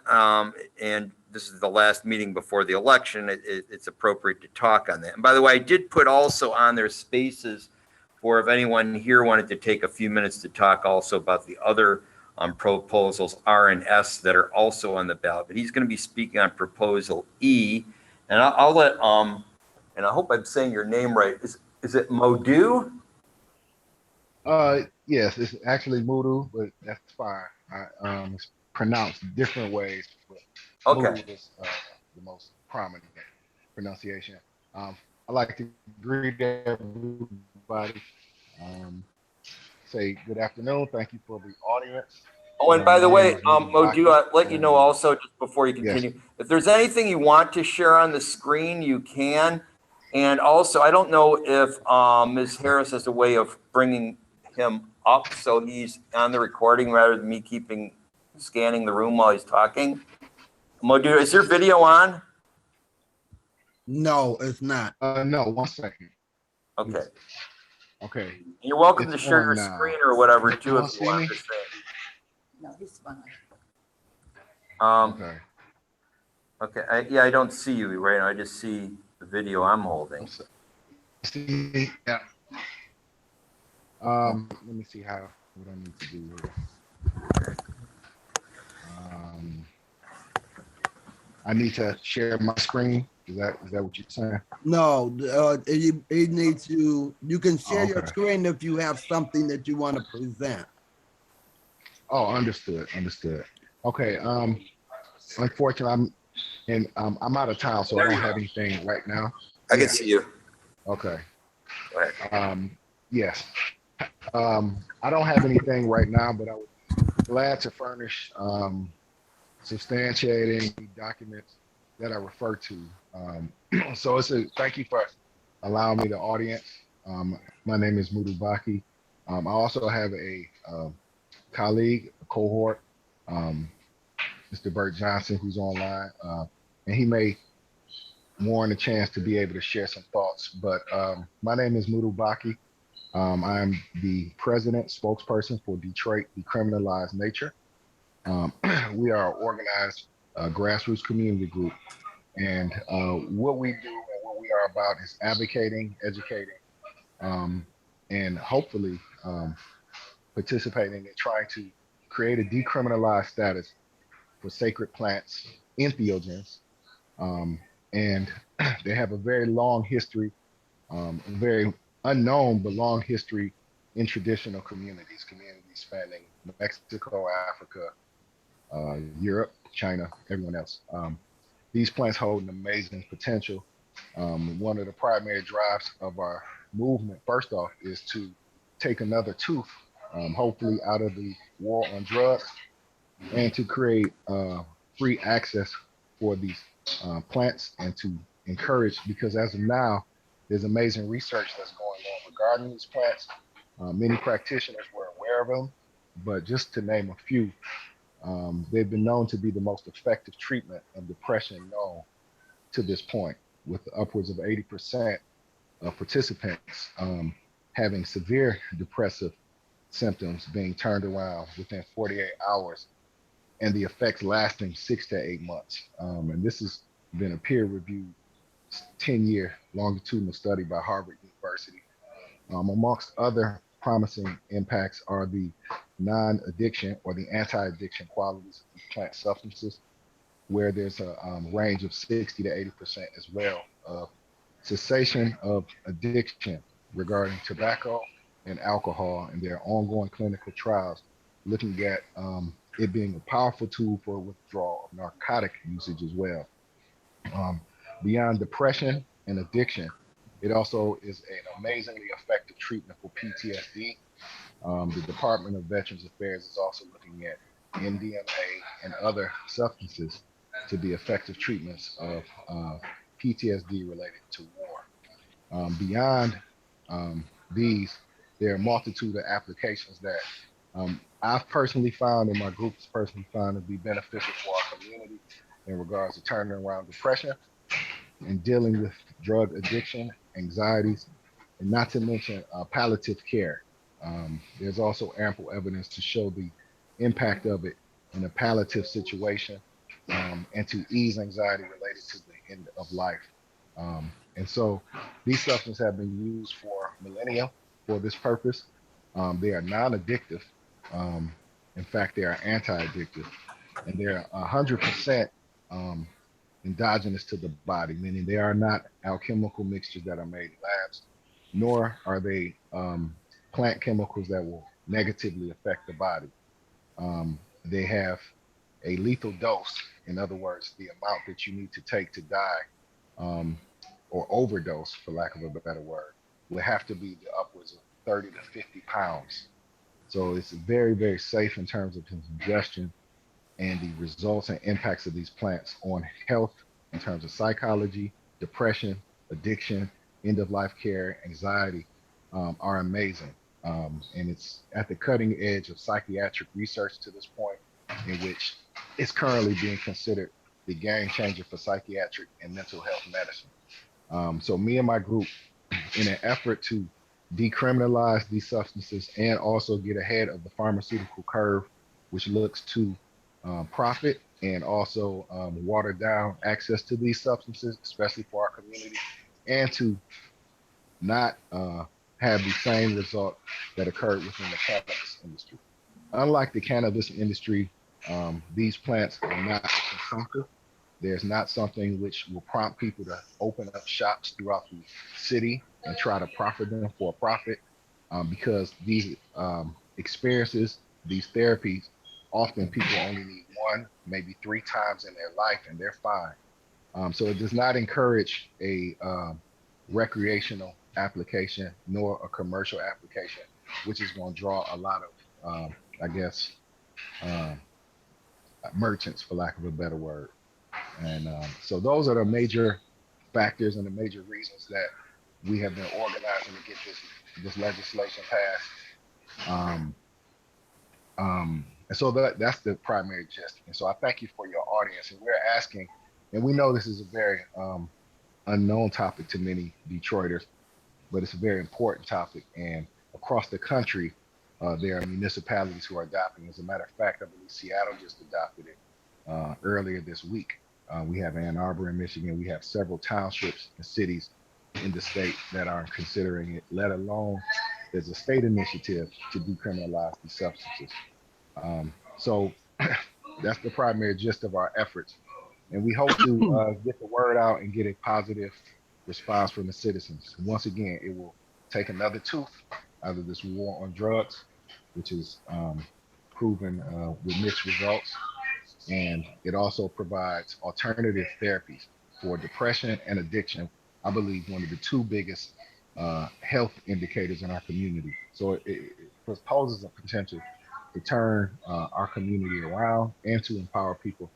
S1: and this is the last meeting before the election, it's appropriate to talk on that. And by the way, I did put also on their spaces for if anyone here wanted to take a few minutes to talk also about the other proposals R and S that are also on the ballot. But he's going to be speaking on proposal E, and I'll let and I hope I'm saying your name right. Is it Moudou?
S6: Yes, it's actually Moudou, but that's fine. It's pronounced different ways. But
S1: Okay.
S6: Moudou is the most prominent pronunciation. I'd like to greet everybody. Say good afternoon. Thank you for the audience.
S1: Oh, and by the way, Moudou, I'll let you know also, just before you continue, yes, if there's anything you want to share on the screen, you can. And also, I don't know if Ms. Harris has a way of bringing him up so he's on the recording rather than me scanning the room while he's talking. Moudou, is your video on?
S2: No, it's not.
S6: No, 1 second.
S1: Okay.
S6: Okay.
S1: You're welcome
S6: It's
S1: to share your
S6: on now.
S1: screen or whatever too
S6: You
S1: if you want
S6: see
S1: to
S6: me?
S1: say.
S4: No, he's fine.
S6: Okay.
S1: Okay. Yeah, I don't see you right now. I just see the video I'm holding.
S6: See, yeah. Let me see what I need to do here. I need to share my screen. Is that what you're saying?
S2: No, he needs you can share your
S6: Okay.
S2: screen if you have something that you want to present.
S6: Oh, understood. Okay. Unfortunately, I'm out of town, so I don't have anything right now.
S1: I can see you.
S6: Okay.
S1: Go ahead.
S6: Yes. I don't have anything right now, but I would be glad to furnish substantiating documents that I refer to. So thank you for allowing me the audience. My name is Moudou Baqui. I also have a colleague, a cohort, Mr. Bert Johnson, who's online, and he may warrant a chance to be able to share some thoughts. But my name is Moudou Baqui. I'm the president spokesperson for Detroit Decriminalize Nature. We are an organized grassroots community group. And what we do and what we are about is advocating, educating, um, and hopefully participating in trying to create a decriminalized status for sacred plants, entheogens. Um, and they have a very long history, very unknown but long history in traditional communities, spanning Mexico, Africa, Europe, China, everyone else. These plants hold an amazing potential. One of the primary drives of our movement, first off, is to take another tooth, hopefully out of the war on drugs, and to create free access for these plants and to encourage, because as of now, there's amazing research that's going on regarding these plants. Many practitioners were aware of them, but just to name a few, they've been known to be the most effective treatment of depression known to this point, with upwards of 80% of participants having severe depressive symptoms being turned around within 48 hours and the effects lasting 6 to 8 months. And this has been a peer-reviewed 10-year longitudinal study by Harvard University. Amongst other promising impacts are the non-addiction or the anti-addiction qualities of these plant substances, where there's a range of 60 to 80% as well of cessation of addiction regarding tobacco and alcohol, and there are ongoing clinical trials looking at it being a powerful tool for withdrawal of narcotic usage as well. Beyond depression and addiction, it also is an amazingly effective treatment for PTSD. The Department of Veterans Affairs is also looking at MDMA and other substances to be effective treatments of PTSD related to war. Beyond these, there are a multitude of applications that I've personally found and my group has personally found to be beneficial for our community in regards to turning around depression and dealing with drug addiction, anxieties, and not to mention palliative care. There's also ample evidence to show the impact of it in a palliative situation and to ease anxiety related to the end of life. And so these substances have been used for millennia for this purpose. They are non-addictive. In fact, they are anti-addictive, and they're 100% endogenous to the body, meaning they are not alchemical mixtures that are made in labs, nor are they plant chemicals that will negatively affect the body. They have a lethal dose. In other words, the amount that you need to take to die or overdose, for lack of a better word, will have to be upwards of 30 to 50 pounds. So it's very, very safe in terms of ingestion and the results and impacts of these plants on health in terms of psychology, depression, addiction, end of life care, anxiety are amazing. And it's at the cutting edge of psychiatric research to this point, in which it's currently being considered the game changer for psychiatric and mental health medicine. So me and my group, in an effort to decriminalize these substances and also get ahead of the pharmaceutical curve, which looks to profit and also water down access to these substances, especially for our community, and to not have the same result that occurred within the cannabis industry. Unlike the cannabis industry, these plants are not consumptive. There's not something which will prompt people to open up shops throughout the city and try to profit them for a profit, because these experiences, these therapies, often people only need 1, maybe 3 times in their life and they're fine. So it does not encourage a recreational application nor a commercial application, which is going to draw a lot of, merchants, for lack of a better word. And so those are the major factors and the major reasons that we have been organizing to get this legislation passed. And so that's the primary gist. And so I thank you for your audience. And we're asking, and we know this is a very unknown topic to many Detroiters, but it's a very important topic. And across the country, there are municipalities who are adopting. As a matter of fact, I believe Seattle just adopted it earlier this week. We have Ann Arbor in Michigan. We have several townships and cities in the state that are considering it, let alone there's a state initiative to decriminalize these substances. So that's the primary gist of our efforts. And we hope to get the word out and get a positive response from the citizens. Once again, it will take another tooth out of this war on drugs, which is proven with mixed results. And it also provides alternative therapies for depression and addiction. I believe one of the two biggest health indicators in our community. So it poses a potential to turn our community around and to empower people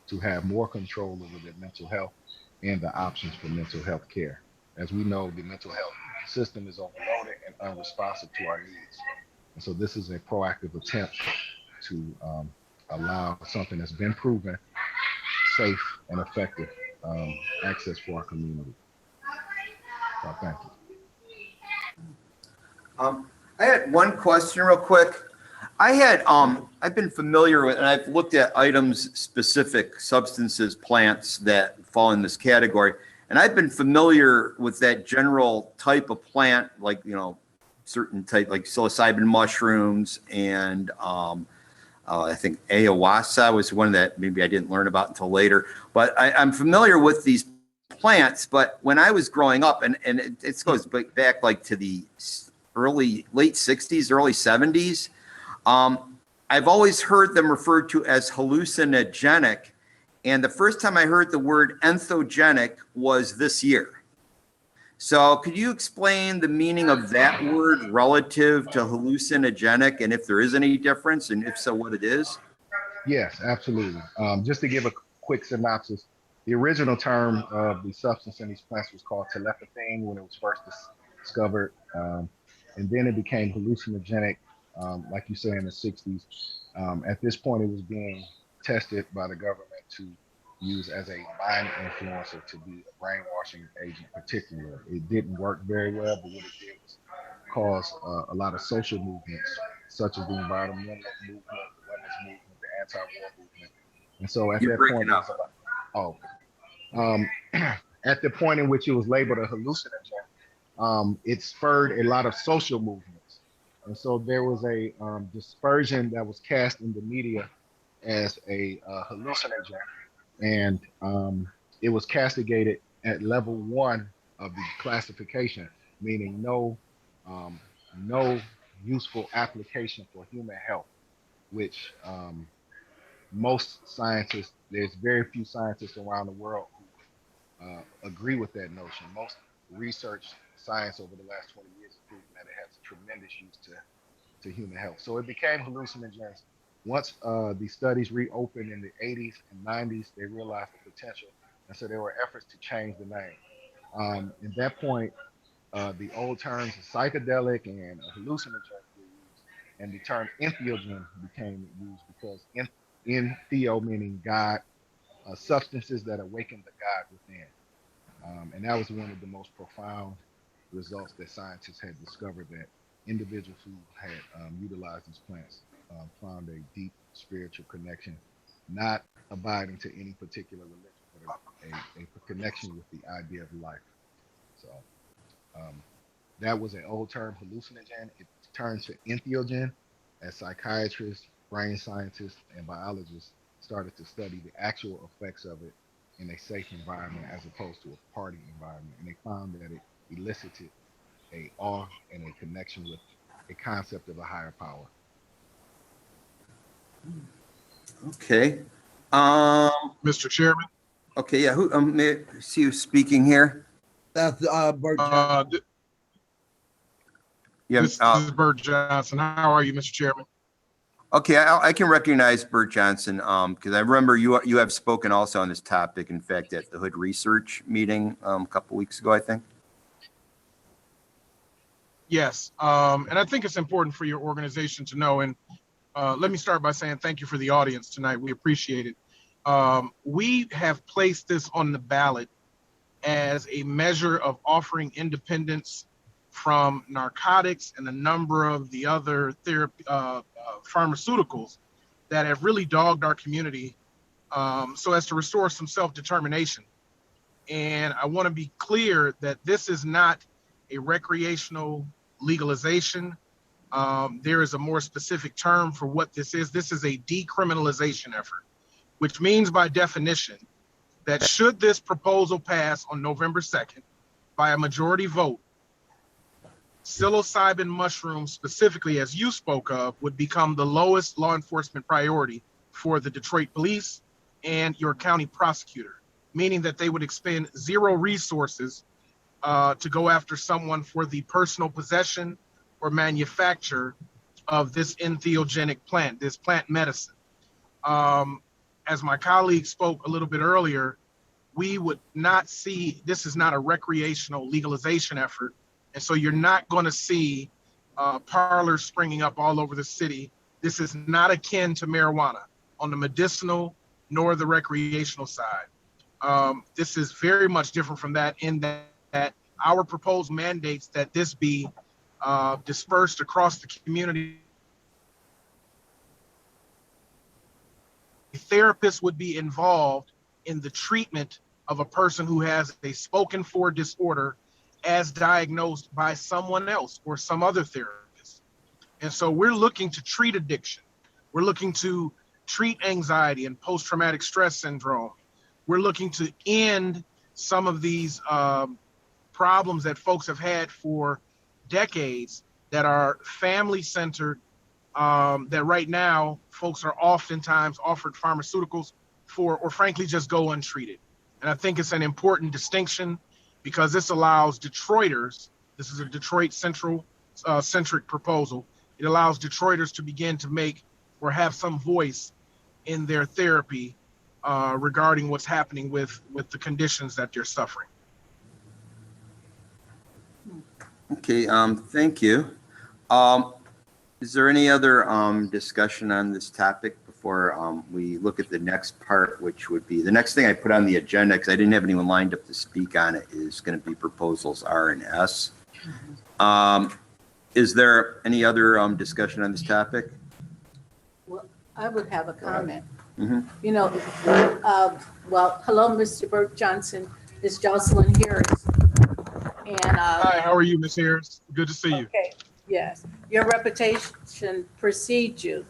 S6: to have more control over their mental health and the options for mental health care. As we know, the mental health system is overloaded and unresponsive to our needs. And so this is a proactive attempt to allow something that's been proven safe and effective access for our community. So thank you.
S1: I had one question real quick. I've been familiar with, and I've looked at items, specific substances, plants that fall in this category. And I've been familiar with that general type of plant, like, certain type, like psilocybin mushrooms and I think ayahuasca was one that maybe I didn't learn about until later. But I'm familiar with these plants. But when I was growing up, and it goes back like to the late 60s, early 70s, I've always heard them referred to as hallucinogenic. And the first time I heard the word entheogenic was this year. So could you explain the meaning of that word relative to hallucinogenic, and if there is any difference, and if so, what it is?
S6: Yes, absolutely. Just to give a quick synopsis, the original term of the substance in these plants was called telephathine when it was first discovered. And then it became hallucinogenic, like you say, in the 60s. At this point, it was being tested by the government to use as a mind influencer, to be a brainwashing agent particularly. It didn't work very well, but what it did was cause a lot of social movements, such as the environmental movement, the women's movement, the anti-war movement. And so at
S1: You're
S6: that point, at the point in which it was labeled a hallucinogen, it spurred a lot of social movements. And so there was a dispersion that was cast in the media as a hallucinogen. And it was castigated at level 1 of the classification, meaning no useful application for human health, which most scientists, there's very few scientists around the world who agree with that notion. Most research science over the last 20 years has proven that it has tremendous use to human health. So it became hallucinogens. Once the studies reopened in the 80s and 90s, they realized the potential. And so there were efforts to change the name. At that point, the old terms psychedelic and hallucinogen were used, and the term entheogen became used because entheo meaning God, substances that awaken the God within. And that was one of the most profound results that scientists had discovered, that individuals who had utilized these plants found a deep spiritual connection, not abiding to any particular religion, but a connection with the idea of life. So that was an old term, hallucinogen. It turned to entheogen as psychiatrists, brain scientists, and biologists started to study the actual effects of it in a safe environment as opposed to a party environment. And they found that it elicited a awe and a connection with a concept of a higher power.
S1: Okay.
S9: Mr. Chairman,
S1: Okay, yeah, who, may I see you speaking here?
S2: That's Bert Johnson.
S1: Yeah,
S9: this is Bert Johnson. How are you, Mr. Chairman?
S1: okay, I can recognize Bert Johnson, because I remember you have spoken also on this topic, in fact, at the Hood Research meeting a couple weeks ago, I think.
S9: Yes, and I think it's important for your organization to know, and let me start by saying thank you for the audience tonight. We appreciate it. We have placed this on the ballot as a measure of offering independence from narcotics and a number of the other pharmaceuticals that have really dogged our community, so as to restore some self-determination. And I want to be clear that this is not a recreational legalization. There is a more specific term for what this is. This is a decriminalization effort, which means by definition that should this proposal pass on November 2nd by a majority vote, psilocybin mushrooms, specifically as you spoke of, would become the lowest law enforcement priority for the Detroit police and your county prosecutor, meaning that they would expend zero resources to go after someone for the personal possession or manufacture of this entheogenic plant, this plant medicine. As my colleague spoke a little bit earlier, we would not see, this is not a recreational legalization effort. And so you're not going to see parlors springing up all over the city. This is not akin to marijuana on the medicinal nor the recreational side. This is very much different from that in that our proposed mandates that this be dispersed across the community. A therapist would be involved in the treatment of a person who has a spoken for disorder as diagnosed by someone else or some other therapist. And so we're looking to treat addiction. We're looking to treat anxiety and post-traumatic stress syndrome. We're looking to end some of these problems that folks have had for decades that are family-centered, that right now folks are oftentimes offered pharmaceuticals for, or frankly, just go untreated. And I think it's an important distinction because this allows Detroiters, this is a Detroit centric proposal, it allows Detroiters to begin to make or have some voice in their therapy regarding what's happening with the conditions that they're suffering.
S1: Okay, thank you. Is there any other discussion on this topic before we look at the next part, which would be the next thing I put on the agenda, because I didn't have anyone lined up to speak on it, is going to be proposals R and S. Is there any other discussion on this topic?
S4: Well, I would have a comment.
S1: Mm-hmm.
S4: You know, well, hello, Mr. Burke Johnson, Ms. Jocelyn Harris. And
S9: Hi, how are you, Ms. Harris? Good to see you.
S4: okay, yes, your reputation precedes you.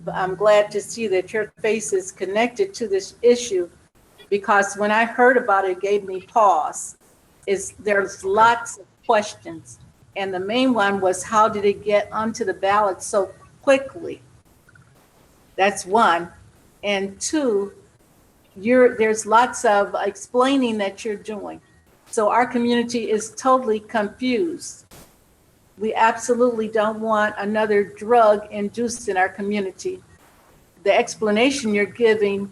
S4: But I'm glad to see that your face is connected to this issue, because when I heard about it, it gave me pause. There's lots of questions, and the main one was, how did it get onto the ballot so quickly? That's one. And two, there's lots of explaining that you're doing. So our community is totally confused. We absolutely don't want another drug induced in our community. The explanation you're giving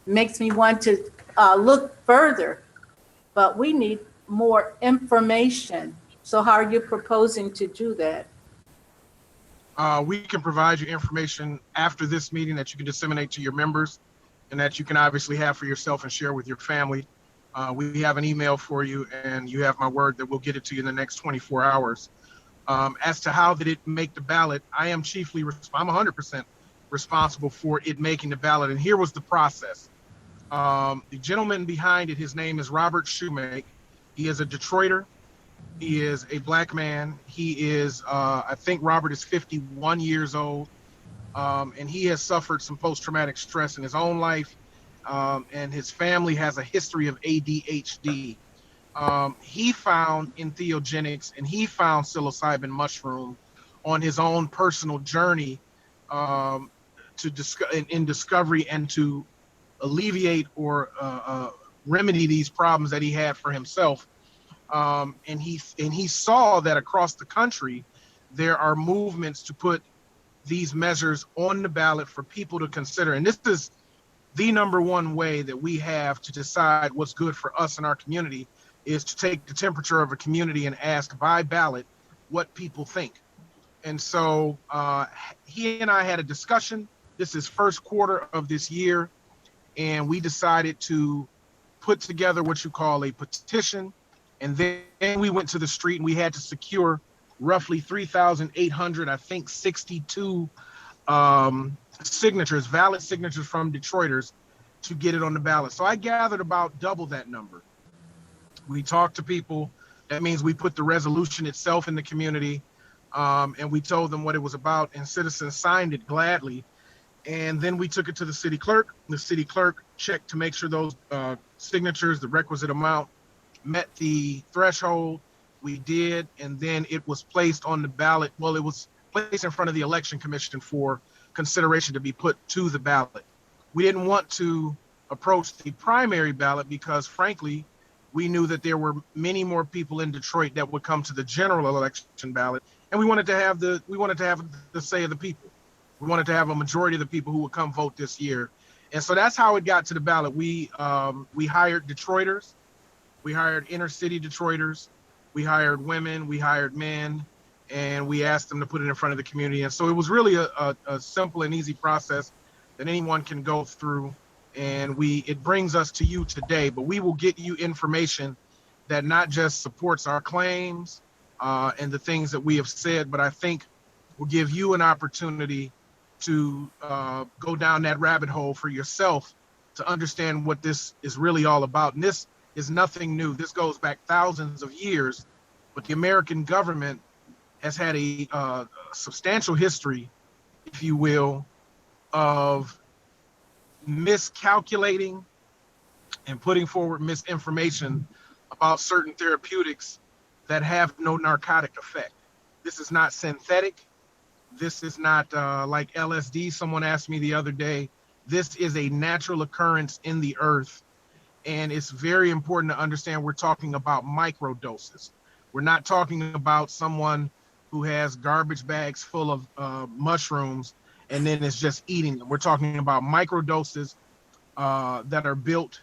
S4: makes me want to look further, but we need more information. So how are you proposing to do that?
S9: We can provide you information after this meeting that you can disseminate to your members and that you can obviously have for yourself and share with your family. We have an email for you, and you have my word that we'll get it to you in the next 24 hours. As to how did it make the ballot, I am chiefly, I'm 100% responsible for it making the ballot. And here was the process. The gentleman behind it, his name is Robert Shoemake. He is a Detroiter. He is a Black man. He is, I think Robert is 51 years old. And he has suffered some post-traumatic stress in his own life. And his family has a history of ADHD. He found entheogenics and he found psilocybin mushroom on his own personal journey in discovery and to alleviate or remedy these problems that he had for himself. And he saw that across the country there are movements to put these measures on the ballot for people to consider. And this is the number one way that we have to decide what's good for us in our community, is to take the temperature of a community and ask by ballot what people think. And so he and I had a discussion. This is first quarter of this year, and we decided to put together what you call a petition And then we went to the street and we had to secure roughly 3,800, I think 62 signatures, valid signatures from Detroiters to get it on the ballot. So I gathered about double that number. We talked to people. That means we put the resolution itself in the community, and we told them what it was about, and citizens signed it gladly. And then we took it to the city clerk. The city clerk checked to make sure those signatures, the requisite amount, met the threshold. We did, and then it was placed on the ballot. Well, it was placed in front of the election commission for consideration to be put to the ballot. We didn't want to approach the primary ballot because, frankly, we knew that there were many more people in Detroit that would come to the general election ballot, and we wanted to have the say of the people. We wanted to have a majority of the people who would come vote this year, and so that's how it got to the ballot. We hired Detroiters, we hired inner city Detroiters, we hired women, we hired men, and we asked them to put it in front of the community. And so it was really a simple and easy process that anyone can go through. And it brings us to you today, but we will get you information that not just supports our claims and the things that we have said, but I think will give you an opportunity to go down that rabbit hole for yourself to understand what this is really all about. And this is nothing new. This goes back thousands of years, but the American government has had a substantial history, if you will, of miscalculating and putting forward misinformation about certain therapeutics that have no narcotic effect. This is not synthetic. This is not like LSD. Someone asked me the other day, this is a natural occurrence in the earth. And it's very important to understand we're talking about micro doses. We're not talking about someone who has garbage bags full of mushrooms and then is just eating them. We're talking about micro doses that are built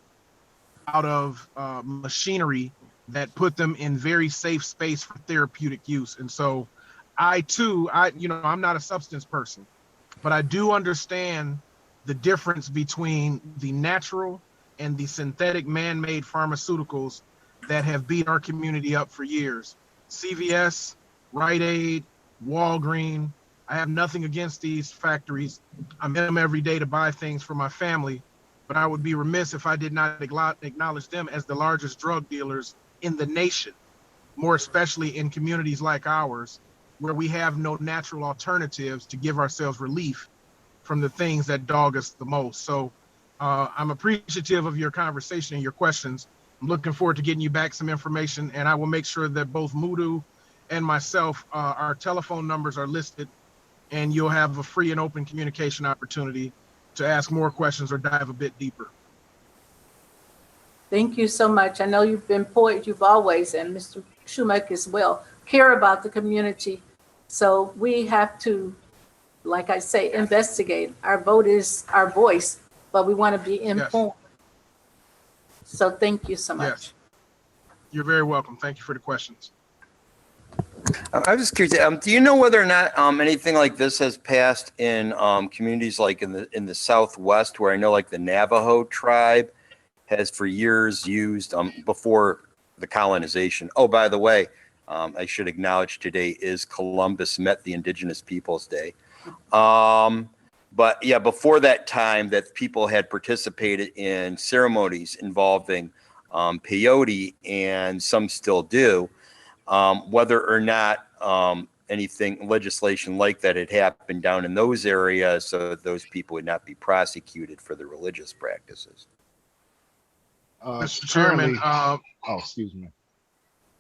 S9: out of machinery that put them in very safe space for therapeutic use. And so I'm not a substance person, but I do understand the difference between the natural and the synthetic man-made pharmaceuticals that have beat our community up for years. CVS, Rite Aid, Walgreens. I have nothing against these factories. I'm in them every day to buy things for my family, but I would be remiss if I did not acknowledge them as the largest drug dealers in the nation, more especially in communities like ours, where we have no natural alternatives to give ourselves relief from the things that dog us the most. So I'm appreciative of your conversation and your questions. I'm looking forward to getting you back some information, and I will make sure that both Moudou and myself, our telephone numbers are listed, and you'll have a free and open communication opportunity to ask more questions or dive a bit deeper.
S4: Thank you so much. I know you've been poet, you've always, and Mr. Schumacher as well, care about the community. So we have to, like I say, investigate. Our vote is our voice, but we want to be informed. Yes. So thank you so much.
S9: Yes. You're very welcome. Thank you for the questions.
S1: I was just curious. Do you know whether or not anything like this has passed in communities like in the Southwest, where I know like the Navajo tribe has for years used before the colonization? Oh, by the way, I should acknowledge today is Columbus met the Indigenous Peoples Day. But yeah, before that time, that people had participated in ceremonies involving peyote, and some still do. Whether or not anything legislation like that had happened down in those areas, so that those people would not be prosecuted for their religious practices.
S9: Mr. Chairman,
S6: excuse me.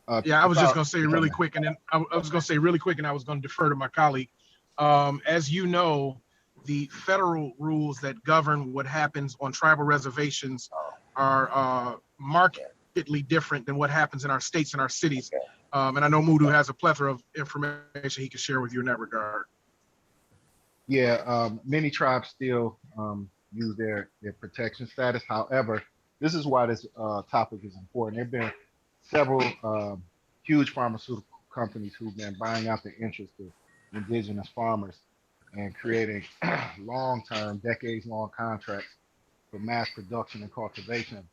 S9: I was just going to say really quick, and then I was going to say really quick, and I was going to defer to my colleague. As you know, the federal rules that govern what happens on tribal reservations are markedly different than what happens in our states and our cities. And I know Moudou has a plethora of information he can share with you in that regard.
S6: Yeah, many tribes still use their protection status. However, this is why this topic is important. There have been several huge pharmaceutical companies who've been buying out the interest of indigenous farmers and creating long-term, decades-long contracts for mass production and cultivation,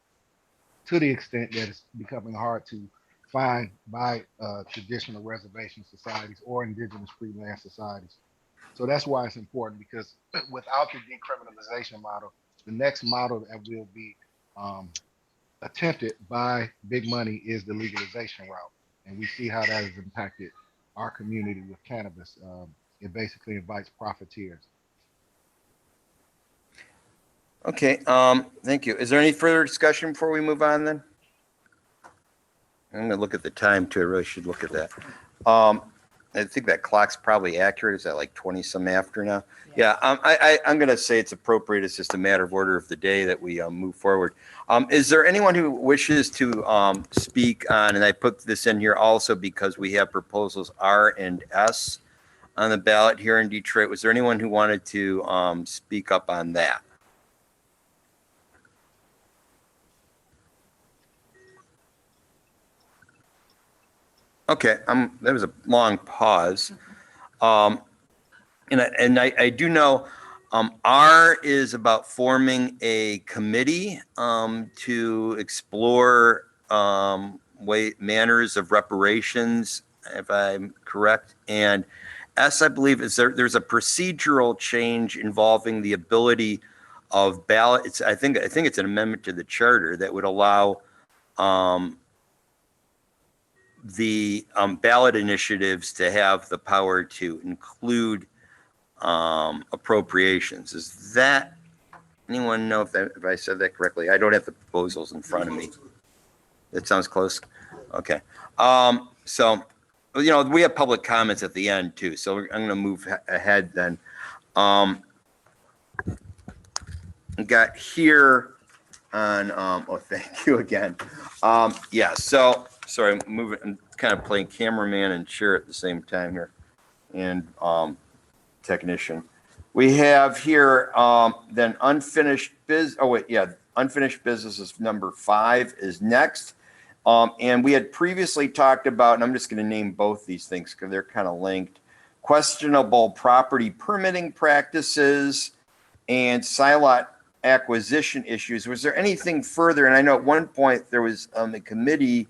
S6: to the extent that it's becoming hard to defined by traditional reservation societies or indigenous freelance societies. So that's why it's important, because without the decriminalization model, the next model that will be attempted by big money is the legalization route. And we see how that has impacted our community with cannabis. It basically invites profiteers.
S1: Okay, thank you. Is there any further discussion before we move on then? I'm gonna look at the time too. I really should look at that. I think that clock's probably accurate. Is that like 20 some after now? Yeah, I'm gonna say it's appropriate. It's just a matter of order of the day that we move forward. Is there anyone who wishes to speak on, and I put this in here also because we have proposals R and S on the ballot here in Detroit. Was there anyone who wanted to speak up on that? Okay, that was a long pause. And I do know R is about forming a committee to explore manners of reparations, if I'm correct. And S, I believe, is there's a procedural change involving the ability of ballot. I think it's an amendment to the charter that would allow the ballot initiatives to have the power to include appropriations. Is that, anyone know if I said that correctly? I don't have the proposals in front of me. That sounds close. Okay. So, you know, we have public comments at the end too. So I'm going to move ahead then. Got here on, oh, thank you again. Yeah, so, sorry, I'm kind of playing cameraman and chair at the same time here, and technician. We have here then unfinished unfinished business is number 5 is next. And we had previously talked about, and I'm just going to name both these things because they're kind of linked, questionable property permitting practices and silot acquisition issues. Was there anything further? And I know at one point there was a committee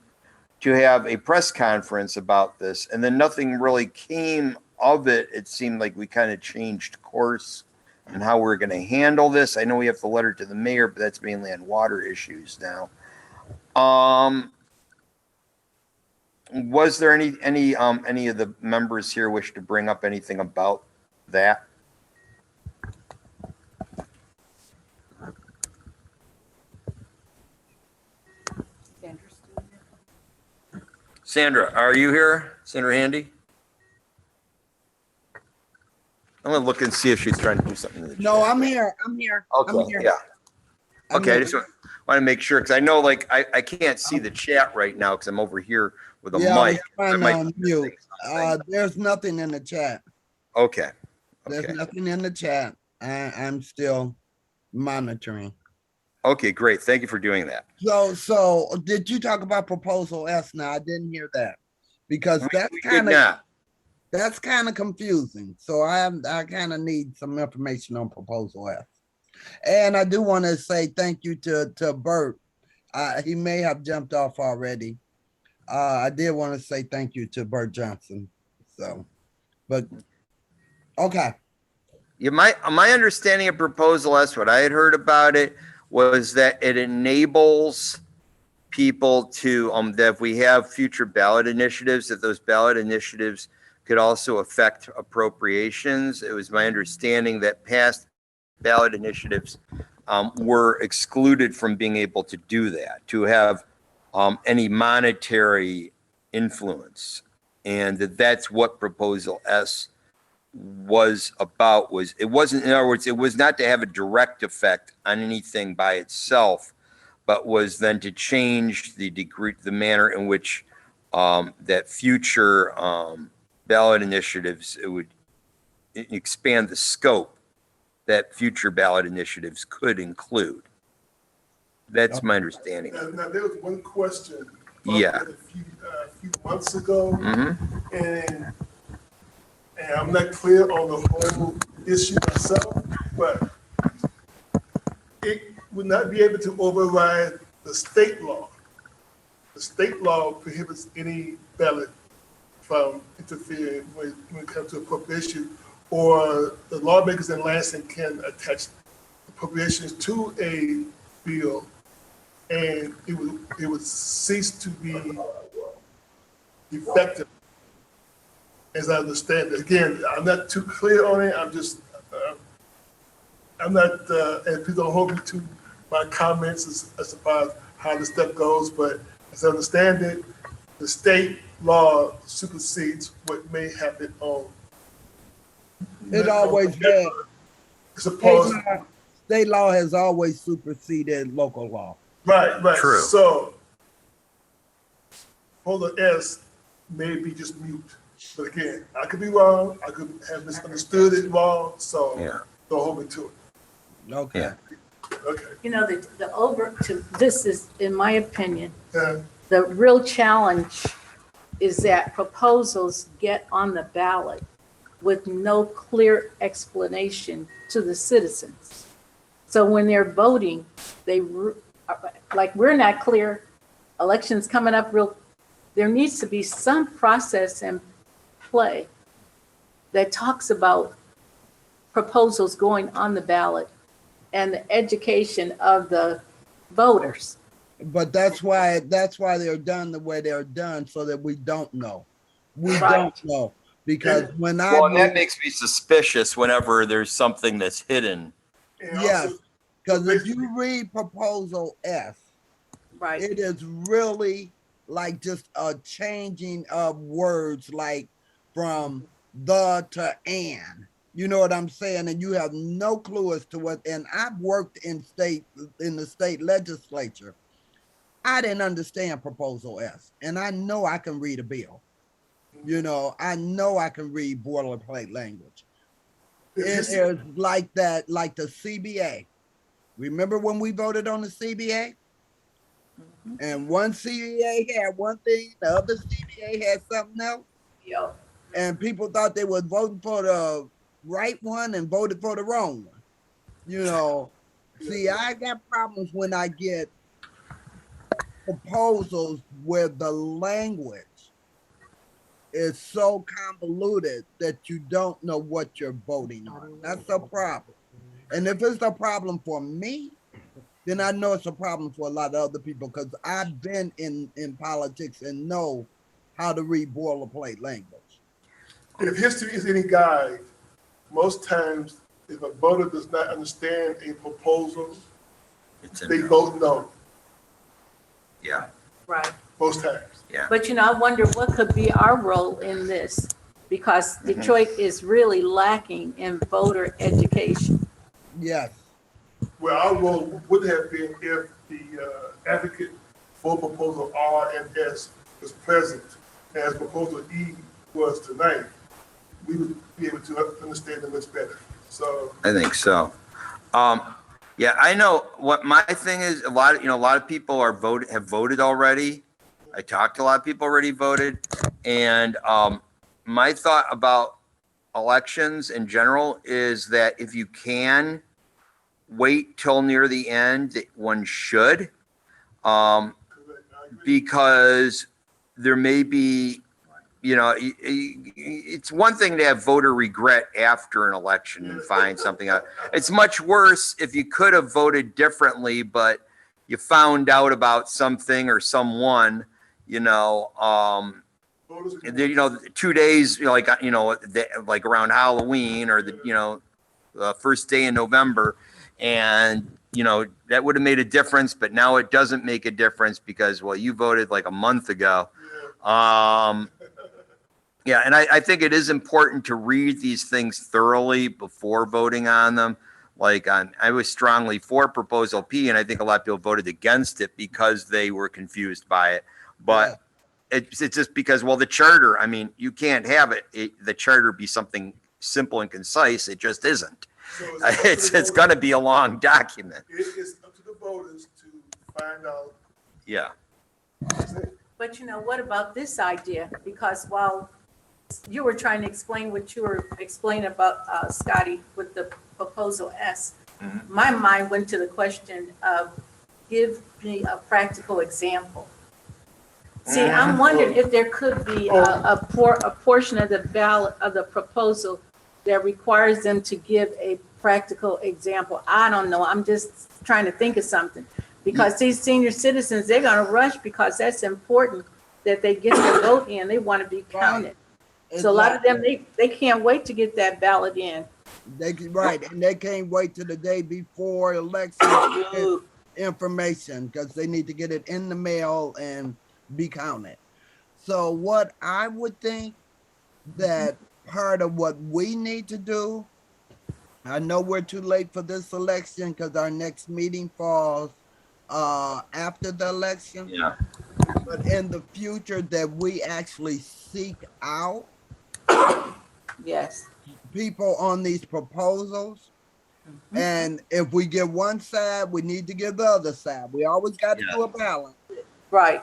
S1: to have a press conference about this, and then nothing really came of it. It seemed like we kind of changed course and how we're going to handle this. I know we have the letter to the mayor, but that's mainly on water issues now. Was there any of the members here wish to bring up anything about that? Sandra, are you here? Sandra Handy? I'm gonna look and see if she's trying to do something. In the
S2: No,
S1: chat.
S2: I'm here. I'm here.
S1: Okay,
S2: I'm here.
S1: yeah.
S2: I'm
S1: Okay, I
S2: here.
S1: just want to make sure, because I know, like, I can't see the chat right now because I'm over here with a
S2: Yeah, I was
S1: mic.
S2: trying to
S1: might be
S2: unmute.
S1: missing something.
S2: There's nothing in the chat.
S1: Okay.
S2: There's
S1: Okay.
S2: nothing in the chat. I'm still monitoring.
S1: Okay, great. Thank you for doing that.
S2: So did you talk about proposal S now? I didn't hear that because that's
S1: We did
S2: kind of
S1: not.
S2: confusing. So I kind of need some information on proposal S. And I do want to say thank you to Bert. He may have jumped off already. I did want to say thank you to Bert Johnson. So, but okay.
S1: Yeah, my understanding of proposal S, what I had heard about it was that it enables people to that if we have future ballot initiatives, that those ballot initiatives could also affect appropriations. It was my understanding that past ballot initiatives were excluded from being able to do that, to have any monetary influence, and that's what proposal S was about. It wasn't, in other words, it was not to have a direct effect on anything by itself, but was then to change the degree, the manner in which that future ballot initiatives, it would expand the scope that future ballot initiatives could include. That's my understanding.
S3: Now there was one question.
S1: Yeah.
S3: A few months ago,
S1: Mm-hmm.
S3: and I'm not clear on the whole issue myself, but it would not be able to override the state law. the state law prohibits any ballot from interfering when it comes to appropriation, or the lawmakers in Lansing can attach appropriations to a bill, and it would cease to be effective, as I understand it. Again, I'm not too clear on it. I'm just, I'm not, and please don't hold me to my comments as far as how this stuff goes, but as I understand it, the state law supersedes what may happen on.
S2: It always has.
S3: Suppose,
S2: State law has always superseded local law.
S3: right.
S1: True.
S3: So, Proposal S may be just mute. But again, I could be wrong. I could have misunderstood it wrong. So don't hold me to it.
S2: Okay.
S1: Yeah.
S3: Okay.
S4: You know, this is, in my opinion,
S3: Yeah.
S4: the real challenge is that proposals get on the ballot with no clear explanation to the citizens. So when they're voting, like, we're not clear, elections coming up there needs to be some process in play that talks about proposals going on the ballot and the education of the voters.
S2: But that's why they're done the way they're done, so that we don't know. We
S4: Right.
S2: don't know. Because when
S1: Well, and that
S2: I
S1: makes me suspicious whenever there's something that's hidden.
S3: And
S2: yes,
S3: also,
S2: because if you read Proposal S,
S4: Right.
S2: it is really like just a changing of words, like from the to and. You know what I'm saying? And you have no clue as to what. And I've worked in the state legislature. I didn't understand Proposal S, and I know I can read a bill. You know, I know I can read boilerplate language. It is like that, like the CBA. Remember when we voted on the CBA? And one CBA had one thing, the other CBA had something else.
S4: Yo.
S2: And people thought they were voting for the right one and voted for the wrong one. You know, see, I got problems when I get proposals where the language is so convoluted that you don't know what you're voting on. That's a problem. And if it's a problem for me, then I know it's a problem for a lot of other people, because I've been in politics and know how to read boilerplate language.
S3: if history is any guide, most times if a voter does not understand a proposal,
S1: It's in
S3: they
S1: there.
S3: vote no,
S1: Yeah,
S4: Right.
S3: most times.
S4: But, you know, I wonder what could be our role in this, because Detroit is really lacking in voter education.
S2: Yes.
S3: Well, our role would have been if the advocate for proposal R and S was present, as proposal E was tonight, we would be able to understand them much better. So,
S1: I think so. Yeah, I know what my thing is. A lot of people have voted already. I talked to a lot of people already voted, and my thought about elections in general is that if you can wait till near the end, that one should, because there may be, it's one thing to have voter regret after an election and find something out. It's much worse if you could have voted differently, but you found out about something or someone, and then, 2 days, like around Halloween or the first day in November, and that would have made a difference, but now it doesn't make a difference because, well, you voted like a month ago. Yeah, and I think it is important to read these things thoroughly before voting on them. I was strongly for Proposal P, and I think a lot of people voted against it because they were confused by it. But it's just because, well, the charter, I mean, you can't have the charter be something simple and concise. It just isn't.
S3: So
S1: It's going to be a long document.
S3: it's up to the voters to find out.
S1: Yeah.
S4: But what about this idea? Because while you were trying to explain what you were explaining about, Scotty, with the Proposal S, my mind went to the question of, give me a practical example See, I'm wondering if there could be a portion of the ballot, of the proposal that requires them to give a practical example. I don't know, I'm just trying to think of something. Because these senior citizens, they're gonna rush because that's important that they get their vote in, they wanna be counted. So a lot of them, they can't wait to get that ballot in.
S2: Right, and they can't wait till the day before election to get information because they need to get it in the mail and be counted. So what I would think that part of what we need to do, I know we're too late for this election because our next meeting falls after the election.
S1: Yeah.
S2: But in the future that we actually seek out
S4: Yes.
S2: people on these proposals. And if we give one side, we need to give the other side. We always got to do a balance.
S4: Right.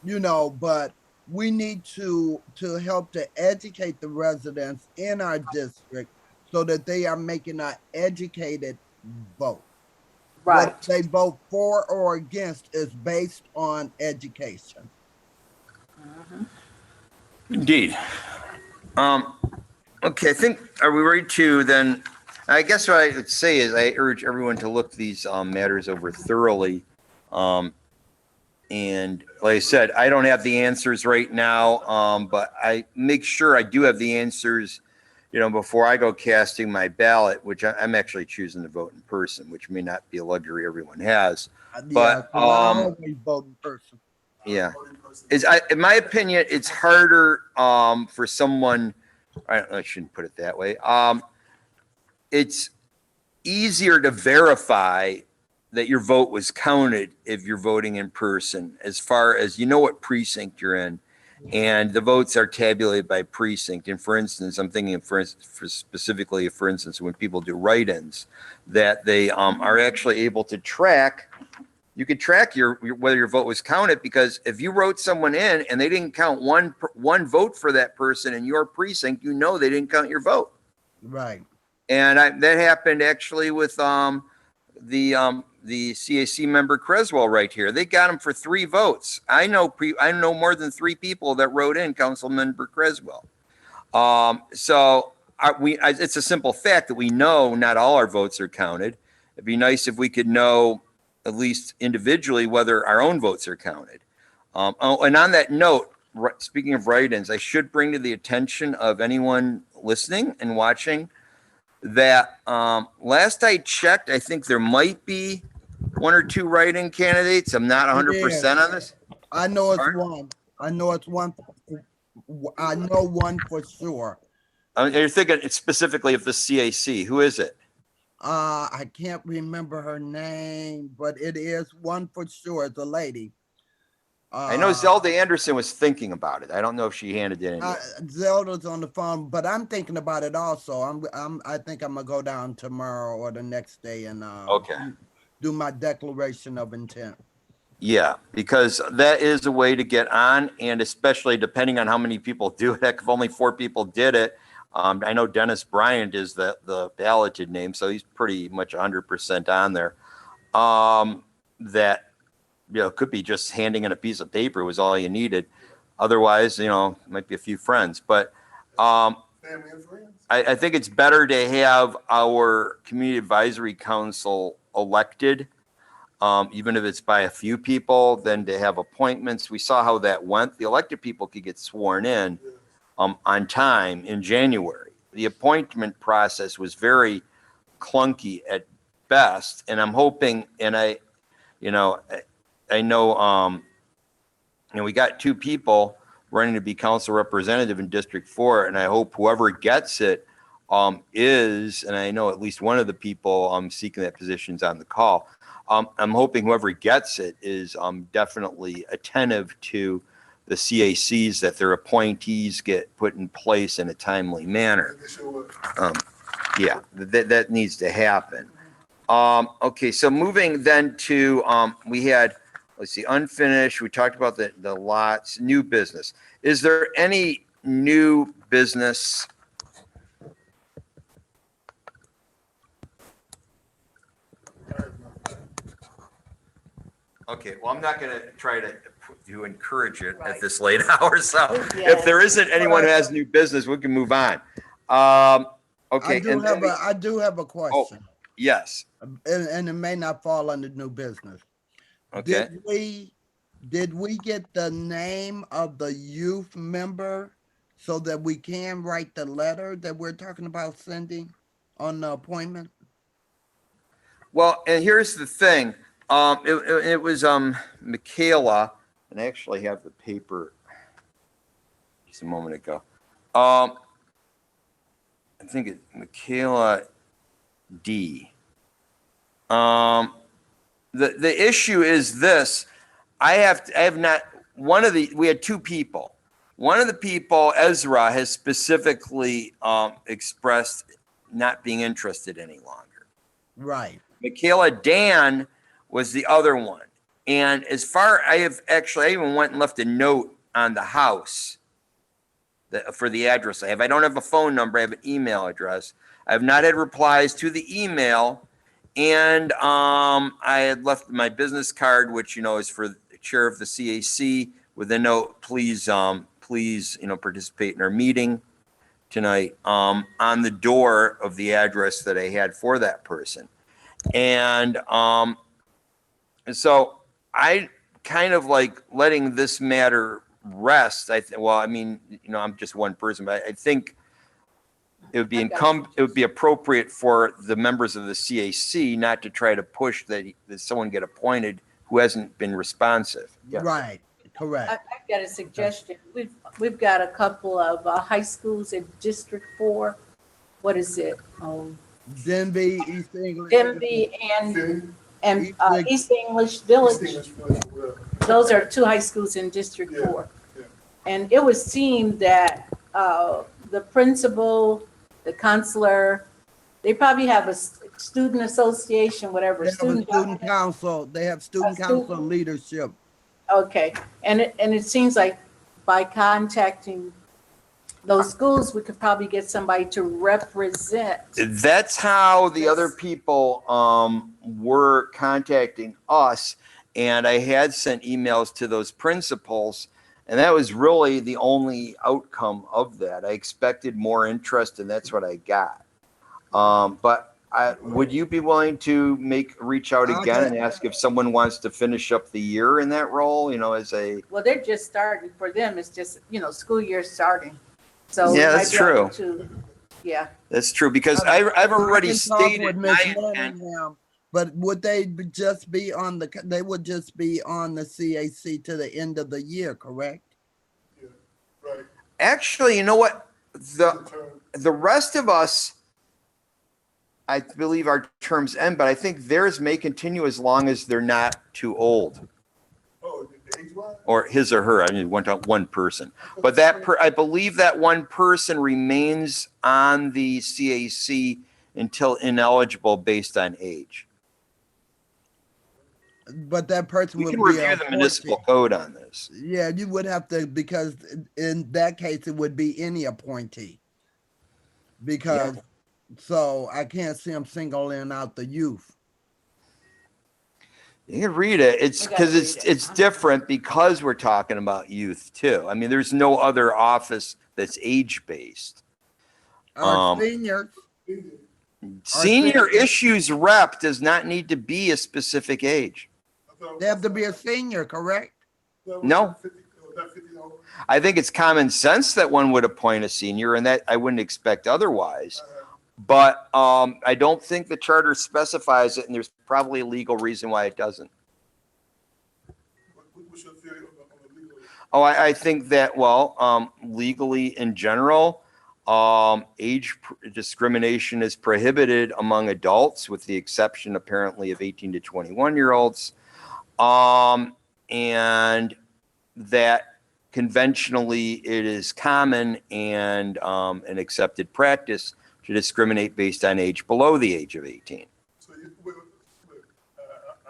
S2: You know, but we need to help to educate the residents in our district so that they are making an educated vote.
S4: Right.
S2: What they vote for or against is based on education.
S1: Indeed. Okay, I think, are we ready to then, I guess what I would say is I urge everyone to look these matters over thoroughly. And like I said, I don't have the answers right now, but I make sure I do have the answers, you know, before I go casting my ballot, which I'm actually choosing to vote in person, which may not be a luxury everyone has. But,
S2: I always vote in person.
S1: Yeah. In my opinion, it's harder for someone, I shouldn't put it that way. It's easier to verify that your vote was counted if you're voting in person, as far as you know what precinct you're in, and the votes are tabulated by precinct. And for instance, I'm thinking of, for instance, when people do write-ins, that they are actually able to track. You could track your whether your vote was counted, because if you wrote someone in and they didn't count one vote for that person in your precinct, you know they didn't count your vote.
S2: Right.
S1: And that happened actually with the CAC member Creswell right here. They got him for 3 votes. I know more than 3 people that wrote in Council Member Creswell. It's a simple fact that we know not all our votes are counted. It'd be nice if we could know at least individually whether our own votes are counted. And on that note, speaking of write-ins, I should bring to the attention of anyone listening and watching that last I checked, I think there might be 1 or 2 write-in candidates. I'm not 100% on this.
S2: I know it's one. I know it's one. I know one for sure.
S1: You're thinking it's specifically of the CAC. Who is it?
S2: I can't remember her name, but it is one for sure. It's a lady.
S1: I know Zelda Anderson was thinking about it. I don't know if she handed it in.
S2: Zelda's on the phone, but I'm thinking about it also. I think I'm gonna go down tomorrow or the next day and do my declaration of intent.
S1: Yeah, because that is a way to get on, and especially depending on how many people do it. Heck, if only 4 people did it. I know Dennis Bryant is the balloted name, so he's pretty much 100% on there. That, you know, could be just handing in a piece of paper was all you needed. Otherwise, you know, might be a few friends. But
S3: Family and friends.
S1: I think it's better to have our community advisory council elected, even if it's by a few people, than to have appointments. We saw how that went. The elected people could get sworn in on time in January. The appointment process was very clunky at best, and I'm hoping, and I know, we got 2 people running to be council representative in District 4, and I hope whoever gets it is, and I know at least one of the people seeking that position is on the call. I'm hoping whoever gets it is definitely attentive to the CACs, that their appointees get put in place in a timely manner. Yeah, that needs to happen. Okay, so moving then to, we had, let's see, unfinished. We talked about the lots, new business. Is there any new business? Okay, well, I'm not going to try to to encourage it at
S4: Right.
S1: this late hour. So if
S4: Yes.
S1: there isn't anyone who has new business, we can move on. Okay.
S2: I do
S1: and then
S2: have a question,
S1: yes.
S2: and it may not fall under new business.
S1: Okay.
S2: Did we get the name of the youth member so that we can write the letter that we're talking about sending on the appointment?
S1: Well, and here's the thing. It was Michaela, and I actually have the paper just a moment ago. I think it's Michaela D. The issue is this. I have not, we had two people. One of the people, Ezra, has specifically expressed not being interested any longer.
S2: Right.
S1: Michaela Dan was the other one. And as far, I even went and left a note on the house for the address I have. I don't have a phone number. I have an email address. I have not had replies to the email. And I had left my business card, which, is for the chair of the CAC, with a note, please, participate in our meeting tonight, on the door of the address that I had for that person. And so I kind of like letting this matter rest. I'm just one person, but I think it would be appropriate for the members of the CAC not to try to push that someone get appointed who hasn't been responsive. Yeah.
S2: Right. Correct.
S4: I've got a suggestion. We've got a couple of high schools in District 4. What is it?
S2: Denby, East English.
S4: Denby and East English Village. Those are two high schools in District 4.
S3: Yeah.
S4: And it would seem that the principal, the counselor, they probably have a student association, whatever.
S2: They have a student council. They have student council leadership.
S4: Okay, and it seems like by contacting those schools, we could probably get somebody to represent.
S1: That's how the other people were contacting us. And I had sent emails to those principals, and that was really the only outcome of that. I expected more interest, and that's what I got. But would you be willing to reach out again and ask if someone wants to finish up the year in that role, as a...
S4: Well, they're just starting. For them, it's just, school year starting. So
S1: yeah, that's true.
S4: Yeah.
S1: That's true, because I've already stated my intent.
S2: But would they just be on they would just be on the CAC to the end of the year, correct?
S3: Yeah, right.
S1: Actually, you know what? The rest of us, I believe our terms end, but I think theirs may continue as long as they're not too old.
S3: Oh, the age-wise?
S1: Or his or her, one person. But I believe that one person remains on the CAC until ineligible based on age.
S2: But that person
S1: We
S2: would
S1: can
S2: be
S1: review the municipal code on this.
S2: Yeah, you would have to, because in that case, it would be any appointee. Because, so I can't see them singling out the youth.
S1: You can read it. It's because it's different because we're talking about youth too. I mean, there's no other office that's age-based.
S2: Our seniors.
S1: Senior issues rep does not need to be a specific age.
S2: They have to be a senior, correct?
S1: No. I think it's common sense that one would appoint a senior, and that I wouldn't expect otherwise. But I don't think the charter specifies it, and there's probably a legal reason why it doesn't.
S3: What's your theory on the legal?
S1: Oh, I think that, legally in general, age discrimination is prohibited among adults, with the exception apparently of 18 to 21-year-olds. And that conventionally it is common and an accepted practice to discriminate based on age below the age of 18.
S3: So I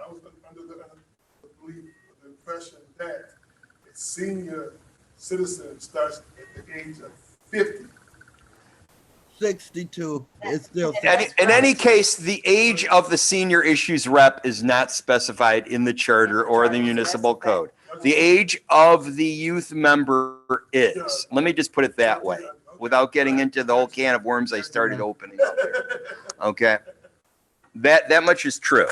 S3: was under the impression that a senior citizen starts at the age of 50.
S2: 62. It's still.
S1: In any case, the age of the senior issues rep is not specified in the charter or the municipal code. The age of the youth member is, let me just put it that way, without getting into the whole can of worms I started opening up there. Okay? That much is true.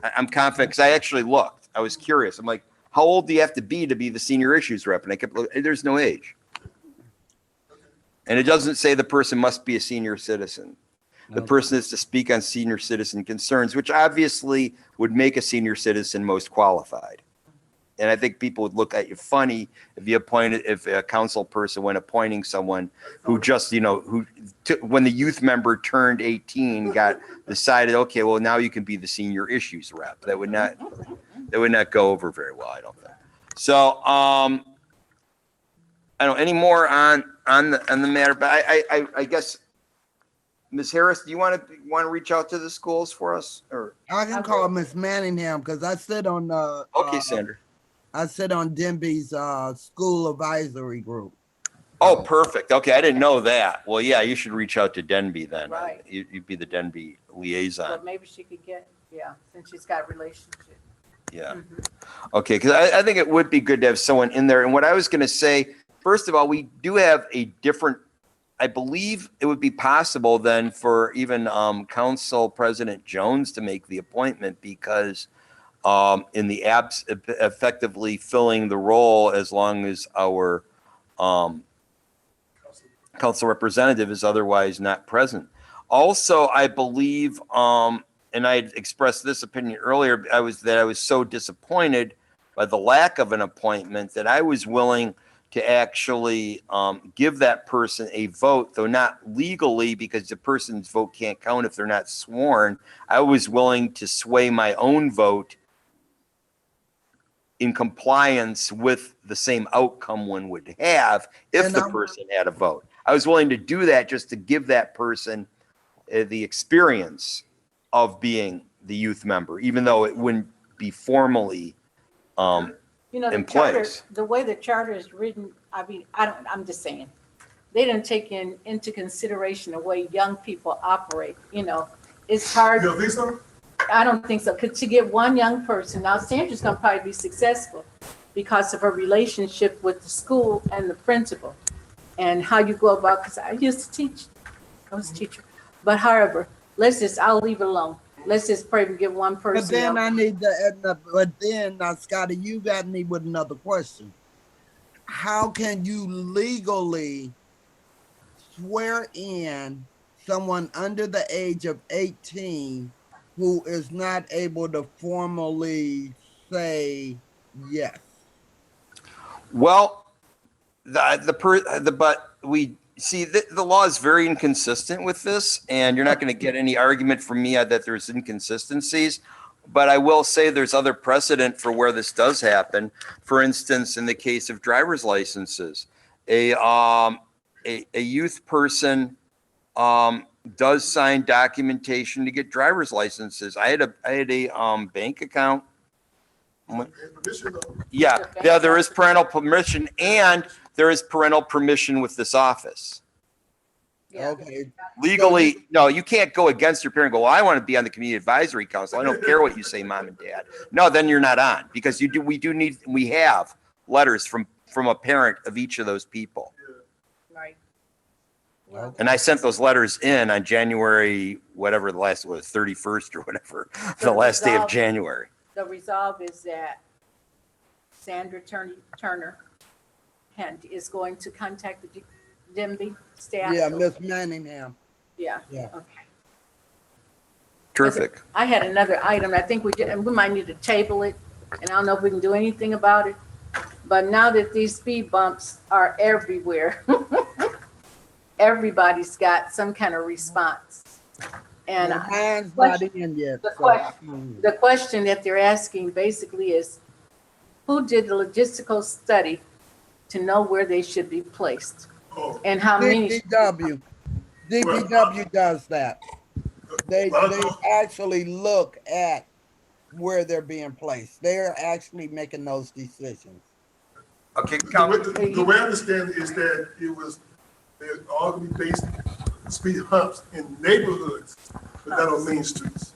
S1: I'm confident, because I actually looked. I was curious. I'm like, how old do you have to be the senior issues rep? And I kept looking, there's no age. And it doesn't say the person must be a senior citizen. The person is to speak on senior citizen concerns, which obviously would make a senior citizen most qualified. And I think people would look at you funny if a council person, when appointing someone who just, when the youth member turned 18, decided, okay, well, now you can be the senior issues rep. That would not go over very well, I don't think. So, I don't know, any more on the matter, but I guess, Ms. Harris, do you want to reach out to the schools for us, or?
S2: I can call Miss Manningham, because I sit on
S1: Okay, Sandra.
S2: I sit on Denby's school advisory group.
S1: Oh, perfect. Okay, I didn't know that. Well, yeah, you should reach out to Denby then.
S4: Right.
S1: You'd be the Denby liaison.
S4: But maybe she could get, since she's got a relationship.
S1: Yeah. Okay, because I think it would be good to have someone in there. And what I was going to say, first of all, we do have a different, I believe it would be possible then for even Council President Jones to make the appointment, because in the effectively filling the role as long as our council representative is otherwise not present. Also, I believe, and I had expressed this opinion earlier, I was so disappointed by the lack of an appointment that I was willing to actually give that person a vote, though not legally, because the person's vote can't count if they're not sworn. I was willing to sway my own vote in compliance with the same outcome one would have if the person had a vote. I was willing to do that just to give that person the experience of being the youth member, even though it wouldn't be formally in place.
S4: The way the charter is written, I'm just saying, they didn't take into consideration the way young people operate. It's hard.
S3: You don't think so?
S4: I don't think so. Because to get one young person, now Sandra's gonna probably be successful because of her relationship with the school and the principal and how you go about, because I used to teach, I was a teacher. But however, I'll leave it alone. Let's just pray we get one person.
S2: But then Scotty, you got me with another question. How can you legally swear in someone under the age of 18 who is not able to formally say yes?
S1: Well, but we see the law is very inconsistent with this, and you're not going to get any argument from me that there's inconsistencies. But I will say there's other precedent for where this does happen. For instance, in the case of driver's licenses, a youth person does sign documentation to get driver's licenses. I had a bank account. Yeah, there is parental permission, and there is parental permission with this office.
S4: Yeah.
S2: Okay.
S1: Legally, no, you can't go against your parent and go, well, I want to be on the community advisory council. I don't care what you say, mom and dad. No, then you're not on, because we have letters from a parent of each of those people.
S4: Right.
S1: And I sent those letters in on January, whatever the last was, 31st or whatever, the last day of January.
S4: The resolve is that Sandra Turner is going to contact the Denby staff.
S2: Yeah, Miss Manningham.
S4: Yeah.
S2: Yeah.
S4: Okay.
S1: Terrific.
S4: I had another item. I think we might need to table it, and I don't know if we can do anything about it. But now that these speed bumps are everywhere, everybody's got some kind of response. And
S2: mine's not in yet.
S4: the question that they're asking basically is, who did the logistical study to know where they should be placed?
S3: Oh,
S4: And how many?
S2: DPW does that. They actually look at where they're being placed. They're actually making those decisions.
S1: Okay,
S3: the way I understand it is that they're all gonna be based speed humps in neighborhoods, but not on main streets.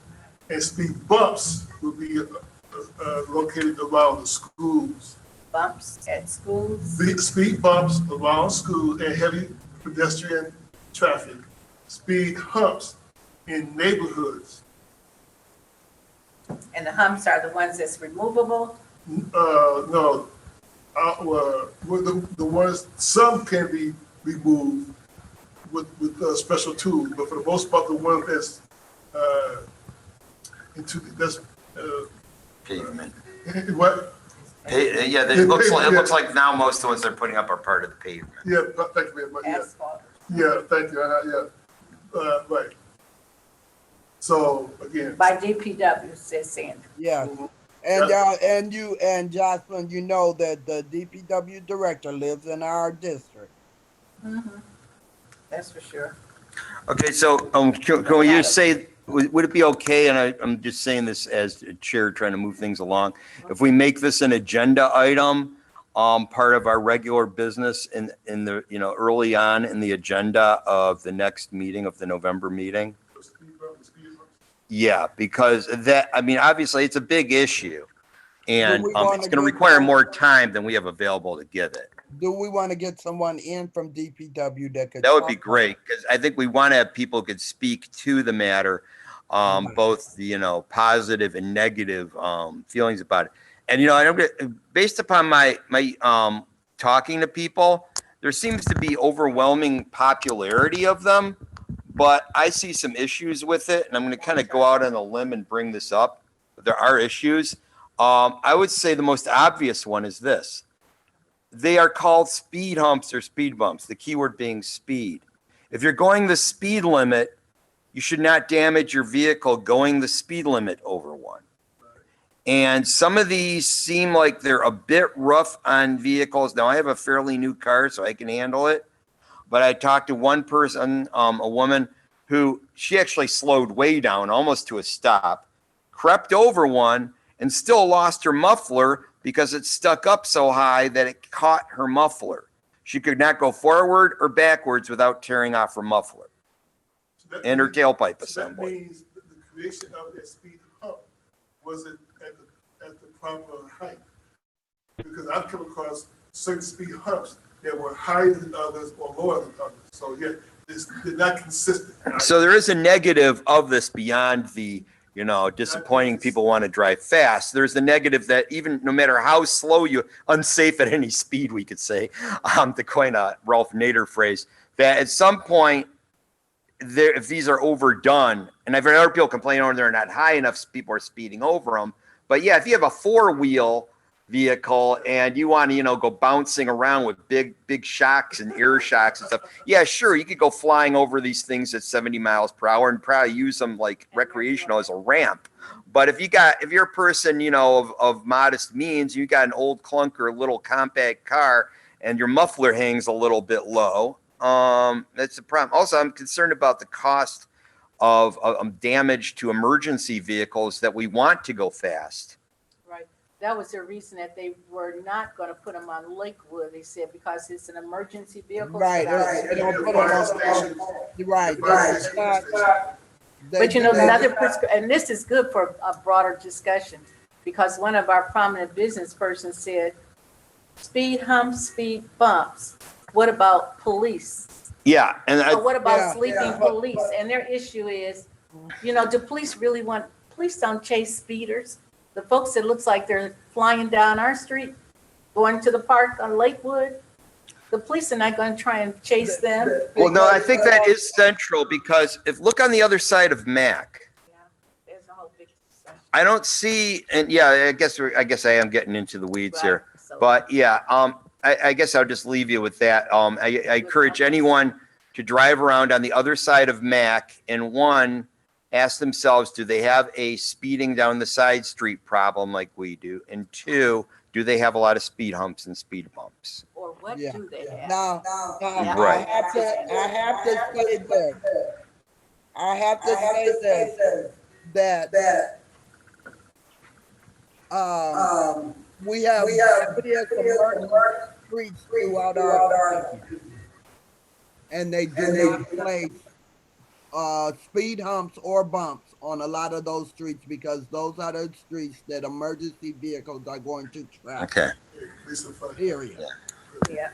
S3: And speed bumps will be located around the schools.
S4: Bumps at schools.
S3: Speed bumps around schools and heavy pedestrian traffic. Speed humps in neighborhoods.
S4: And the humps are the ones that's removable.
S3: No, well, the ones, some can be removed with special tools, but for the most part, the one that's
S1: Pavement.
S3: what?
S1: Yeah, it looks like now most of the ones they're putting up are part of the pavement.
S3: Yeah, thank you very much. Yeah,
S4: Asphalt.
S3: yeah, thank you. Right. So again.
S4: By DPW, says Sandra.
S2: Yeah. And you and Jocelyn, you know that the DPW director lives in our district.
S4: That's for sure.
S1: Okay, so can you say, would it be okay, and I'm just saying this as a chair trying to move things along, if we make this an agenda item, part of our regular business in the, early on in the agenda of the next meeting, of the November meeting? Yeah, because obviously it's a big issue, and it's going to require more time than we have available to give it.
S2: Do we want to get someone in from DPW that could?
S1: That would be great, because I think we want to have people who could speak to the matter, both the, positive and negative feelings about it. And, based upon my talking to people, there seems to be overwhelming popularity of them, but I see some issues with it, and I'm going to kind of go out on a limb and bring this up. There are issues. I would say the most obvious one is this. They are called speed humps or speed bumps, the keyword being speed. If you're going the speed limit, you should not damage your vehicle going the speed limit over one. And some of these seem like they're a bit rough on vehicles. Now, I have a fairly new car, so I can handle it. But I talked to one person, a woman, who she actually slowed way down, almost to a stop, crept over one, and still lost her muffler because it stuck up so high that it caught her muffler. She could not go forward or backwards without tearing off her muffler and her tailpipe assembly.
S3: That means the creation of that speed hump wasn't at the proper height. Because I've come across certain speed humps that were higher than others or lower than others. So yeah, they're not consistent.
S1: So there is a negative of this beyond the, disappointing people want to drive fast. There's the negative that even no matter how slow you, unsafe at any speed, we could say, to coin a Ralph Nader phrase, that at some point, if these are overdone, and I've heard other people complain, they're not high enough, people are speeding over them. But yeah, if you have a four-wheel vehicle and you want to, go bouncing around with big shocks and air shocks and stuff, yeah, sure, you could go flying over these things at 70 miles per hour and probably use them like recreational as a ramp. But if you're a person, of modest means, you got an old clunker, little compact car, and your muffler hangs a little bit low, that's a problem. Also, I'm concerned about the cost of damage to emergency vehicles that we want to go fast.
S4: Right. That was the reason that they were not going to put them on Lakewood. They said because it's an emergency vehicle.
S2: Right. They don't put them on. Right.
S4: But another and this is good for a broader discussion, because one of our prominent business persons said, speed humps, speed bumps. What about police?
S1: Yeah, and
S4: what about sleeping police? And their issue is, do police really police don't chase speeders. The folks that looks like they're flying down our street, going to the park on Lakewood, the police are not going to try and chase them.
S1: Well, no, I think that is central, because look on the other side of Mac.
S4: Yeah, there's a whole big discussion.
S1: I don't see, and yeah, I guess I am getting into the weeds
S4: Right,
S1: here,
S4: so-
S1: but yeah, I guess I'll just leave you with that. I encourage anyone to drive around on the other side of Mac and ask themselves, do they have a speeding down the side street problem like we do? And two, do they have a lot of speed humps and speed bumps?
S4: Or what
S2: Yeah.
S4: do they have?
S2: Now,
S1: Right.
S2: I have to say this. I have to say this, that we have commercial streets throughout our country, and they do not place speed humps or bumps on a lot of those streets because those are the streets that emergency vehicles are going to travel.
S1: Okay.
S3: Lisa, fine.
S2: Period.
S4: Yeah.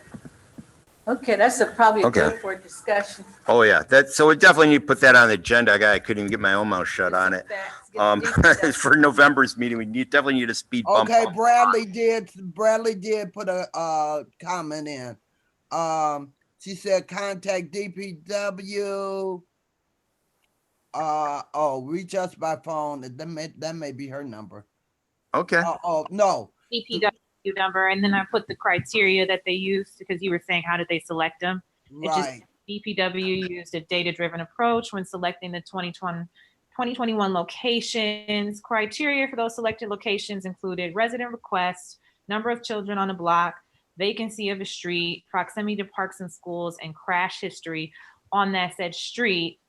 S4: Okay, that's probably
S1: Okay.
S4: good for discussion.
S1: Oh, yeah, so we definitely need to put that on the agenda. I couldn't even get my own mouth shut on it.
S4: Facts, get the details.
S1: For November's meeting, we definitely need a speed bump.
S2: Okay, Bradley did put a comment in. She said contact DPW. Reach us by phone. That may be her number.
S1: Okay,
S2: No.
S5: DPW number, and then I put the criteria that they used because you were saying how did they select them? It just
S2: Right.
S5: DPW used a data-driven approach when selecting the 2021 locations. Criteria for those selected locations included resident requests, number of children on a block, vacancy of a street, proximity to parks and schools, and crash history on that said street.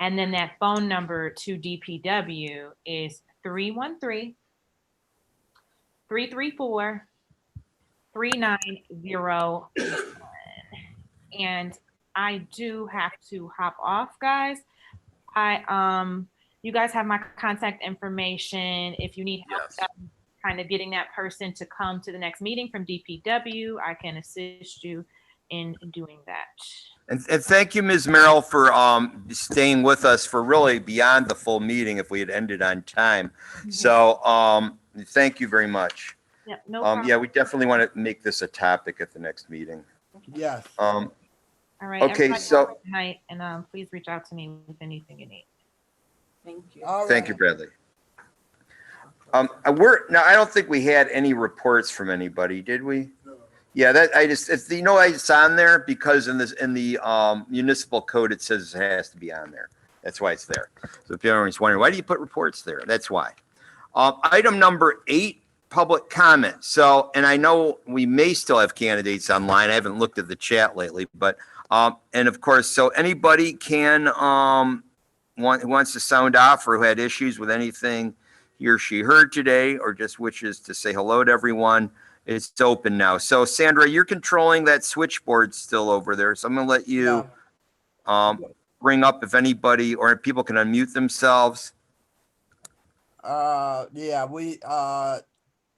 S5: And then that phone number to DPW is 313-334-3901. And I do have to hop off, guys. You guys have my contact information. If you need help kind of getting that person to come to the next meeting from DPW, I can assist you in doing that.
S1: and thank you, Ms. Merrill, for staying with us for really beyond the full meeting if we had ended on time. So thank you very much.
S5: Yeah, no problem.
S1: Yeah, we definitely want to make this a topic at the next meeting.
S2: Yes.
S5: All right.
S1: Okay,
S5: everybody
S1: so-
S5: have a good night, and please reach out to me with anything you need.
S4: Thank you.
S2: All
S1: Thank you,
S2: right.
S1: Bradley. Now, I don't think we had any reports from anybody, did we?
S3: No.
S1: Yeah, it's on there because in the municipal code, it says it has to be on there. That's why it's there. So if anyone's wondering, why do you put reports there? That's why. Item number 8, public comment. So, and I know we may still have candidates online. I haven't looked at the chat lately, but, and of course, so anybody can, who wants to sound off or who had issues with anything he or she heard today, or just wishes to say hello to everyone, it's open now. So Sandra, you're controlling that switchboard still over there. So I'm going to let you, bring up if anybody or if people can unmute themselves.
S2: Yeah,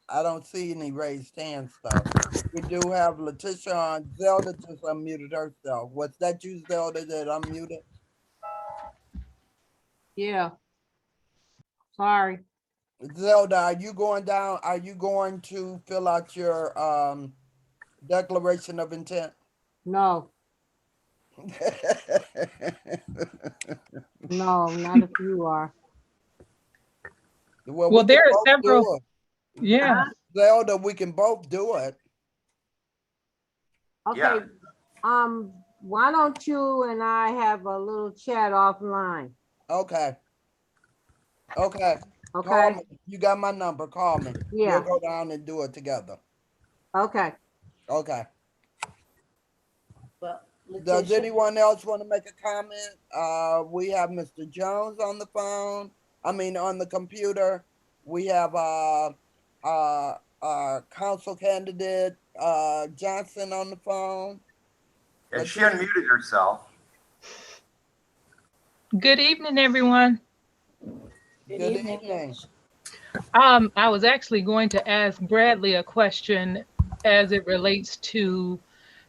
S2: I don't see any raised hands though. We do have Letitia on. Zelda just unmuted herself. Was that you, Zelda, that unmuted?
S10: Yeah. Sorry.
S2: Zelda, are you going down? Are you going to fill out your declaration of intent?
S10: No, no, not if you are.
S2: Well,
S11: Well,
S2: we
S11: there
S2: can
S11: are
S2: both do
S11: several.
S2: it.
S11: Yeah,
S2: Zelda, we can both do it.
S10: Okay.
S1: Yeah.
S10: Why don't you and I have a little chat offline?
S2: Okay. Okay. Call
S10: Okay.
S2: me. You got my number. Call me.
S10: Yeah.
S2: We'll go down and do it together.
S10: Okay.
S2: Okay.
S4: Well,
S2: Does
S4: Letitia,
S2: anyone else want to make a comment? We have Mr. Jones on the phone. On the computer. We have council candidate Johnson on the phone.
S1: And she unmuted herself.
S11: good evening, everyone.
S4: good
S2: Good
S4: evening.
S2: evening.
S11: I was actually going to ask Bradley a question as it relates to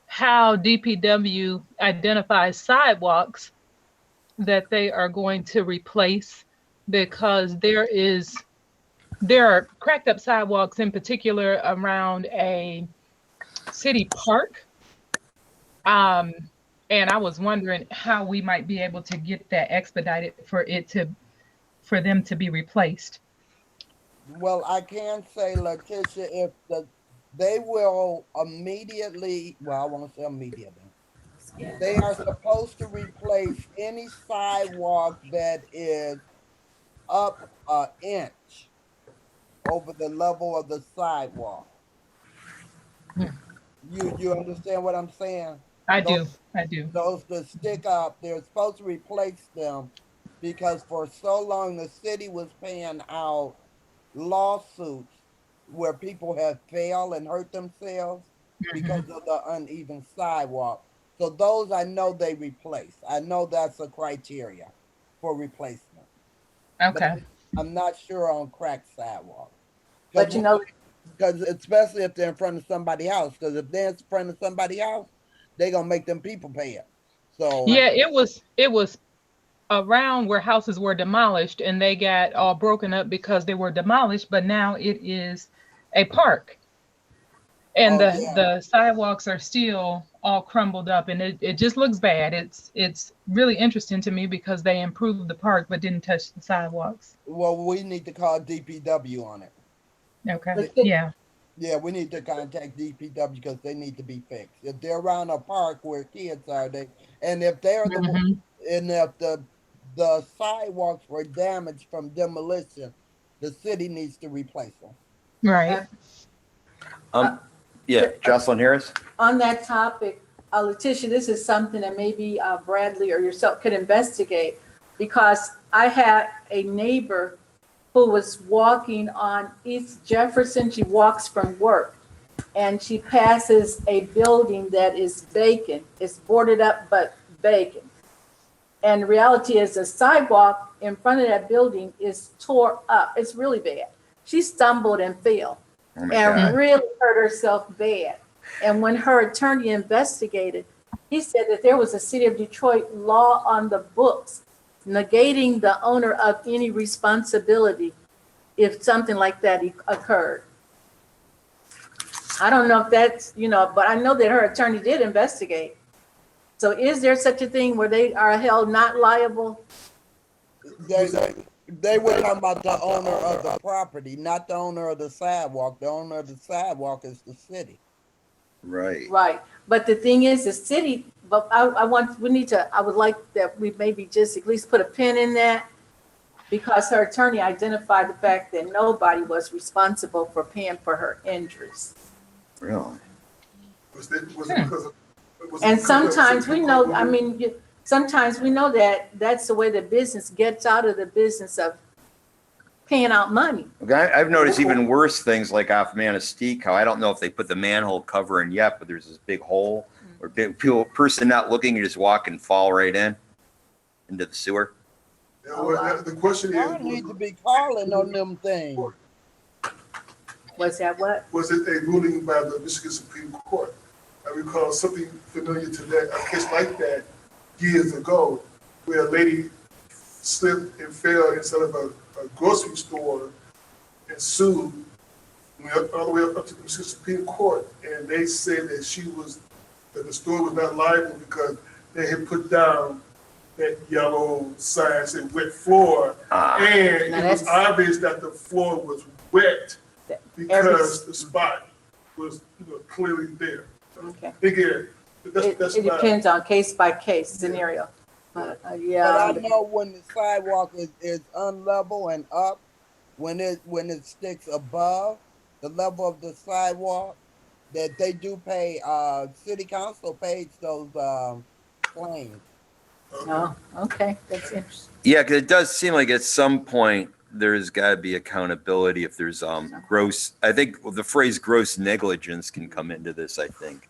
S11: how DPW identifies sidewalks that they are going to replace, because there are cracked up sidewalks in particular around a city park. And I was wondering how we might be able to get that expedited for them to be replaced.
S2: Well, I can say, Letitia, they will immediately, well, I won't say immediately. They are supposed to replace any sidewalk that is up an inch over the level of the sidewalk. You understand what I'm saying?
S11: I do.
S2: Those that stick up, they're supposed to replace them because for so long the city was paying out lawsuits where people have failed and hurt themselves because of the uneven sidewalk. So those I know they replace. I know that's a criteria. for replacement.
S11: Okay.
S2: I'm not sure on cracked sidewalk.
S4: But you know,
S2: Because especially if they're in front of somebody's house, because if they're in front of somebody's house, they're gonna make them people pay it. So
S11: Yeah, it was around where houses were demolished and they got all broken up because they were demolished, but now it is a park. And
S2: Oh,
S11: the sidewalks are still all crumbled up and it just looks bad. It's really interesting to me because they improved the park but didn't touch the sidewalks.
S2: well, we need to call DPW on it.
S11: Okay. Yeah.
S2: Yeah, we need to contact DPW because they need to be fixed. If they're around a park where kids are, and if they're
S11: Mhm.
S2: and if the sidewalks were damaged from demolition, the city needs to replace them.
S11: Right.
S1: Yeah, Jocelyn Harris?
S4: on that topic, Letitia, this is something that maybe Bradley or yourself could investigate, because I had a neighbor who was walking on East Jefferson. She walks from work and she passes a building that is vacant. It's boarded up, but vacant. And the reality is the sidewalk in front of that building is tore up. It's really bad. She stumbled and fell
S1: Oh my God.
S4: and really hurt herself bad. And when her attorney investigated, he said that there was a city of Detroit law on the books negating the owner of any responsibility if something like that occurred. I don't know if that's, but I know that her attorney did investigate. So is there such a thing where they are held not liable?
S2: They were talking about the owner of the property, not the owner of the sidewalk. The owner of the sidewalk is the city.
S1: Right.
S4: Right. But the thing is, the city, but I would like that we maybe just at least put a pin in that, because her attorney identified the fact that nobody was responsible for paying for her injuries.
S1: Really?
S4: And sometimes we know, sometimes we know that that's the way the business gets out of the business of paying out money.
S1: Okay, I've noticed even worse things like off Manistee, how I don't know if they put the manhole cover in yet, but there's this big hole where person not looking, you just walk and fall right into the sewer.
S3: Yeah, well, the question
S2: I
S3: is,
S2: need to be calling on them things.
S4: Was that what?
S3: was it a ruling by the Michigan Supreme Court? I recall something familiar to that, a case like that years ago, where a lady slipped and fell inside of a grocery store and sued, went all the way up to the Michigan Supreme Court, and they said that the store was not liable because they had put down that yellow sign saying wet floor, and
S4: Now
S3: it was obvious that the floor was wet because the spot was clearly there.
S4: Okay.
S3: Again, that's
S4: It depends on case by case scenario. But
S2: But
S4: yeah,
S2: I know when the sidewalk is unlevel and up, when it sticks above the level of the sidewalk, that they do pay. City council pays those claims.
S4: oh, okay, that's interesting.
S1: Yeah, because it does seem like at some point there's got to be accountability if there's gross. I think the phrase gross negligence can come into this. I think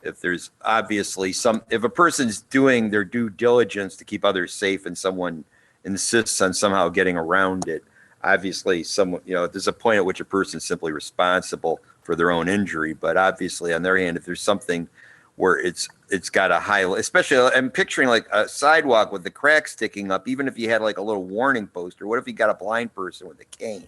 S1: if there's obviously if a person's doing their due diligence to keep others safe and someone insists on somehow getting around it, obviously there's a point at which a person's simply responsible for their own injury. But obviously on their hand, if there's something where it's got a high, especially I'm picturing like a sidewalk with the crack sticking up, even if you had like a little warning poster, what if you got a blind person with a cane?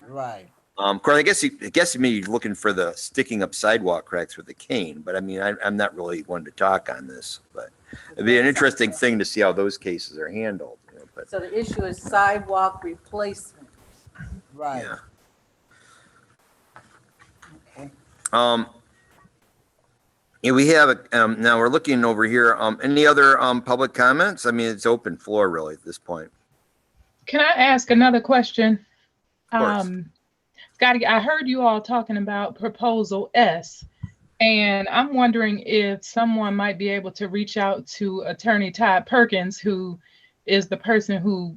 S2: Right.
S1: Of course, I guess you may be looking for the sticking up sidewalk cracks with a cane, but I mean, I'm not really one to talk on this, but it'd be an interesting thing to see how those cases are handled. But
S4: So the issue is sidewalk replacement.
S2: Right.
S1: yeah. Yeah, we have now we're looking over here. Any other public comments? I mean, it's open floor really at this point.
S11: Can I ask another question?
S1: Of course.
S11: Scotty, I heard you all talking about Proposal S, and I'm wondering if someone might be able to reach out to Attorney Todd Perkins, who is the person who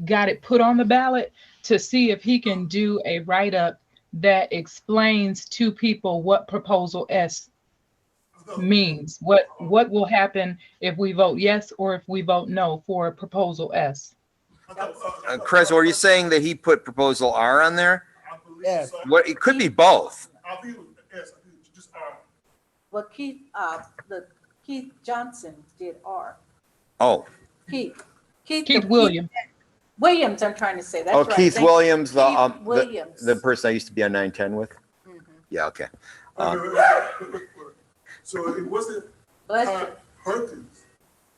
S11: got it put on the ballot, to see if he can do a write-up that explains to people what Proposal S means. What will happen if we vote yes or if we vote no for proposal S?
S1: Creswell, are you saying that he put proposal R on there?
S3: I believe
S2: Yes.
S3: so.
S1: What, it could be both.
S3: I think it was, yes, I think it's just R.
S4: Well, Keith Johnson did R.
S1: Oh,
S4: Keith
S11: Williams.
S4: Williams, I'm trying to say, that's
S1: oh,
S4: right.
S1: Keith
S4: Thank you.
S1: Williams,
S4: Keith Williams.
S1: the person I used to be on 910 with?
S4: Mhm.
S1: Yeah, okay.
S3: So it wasn't
S4: Bless
S3: Todd
S4: you.
S3: Perkins.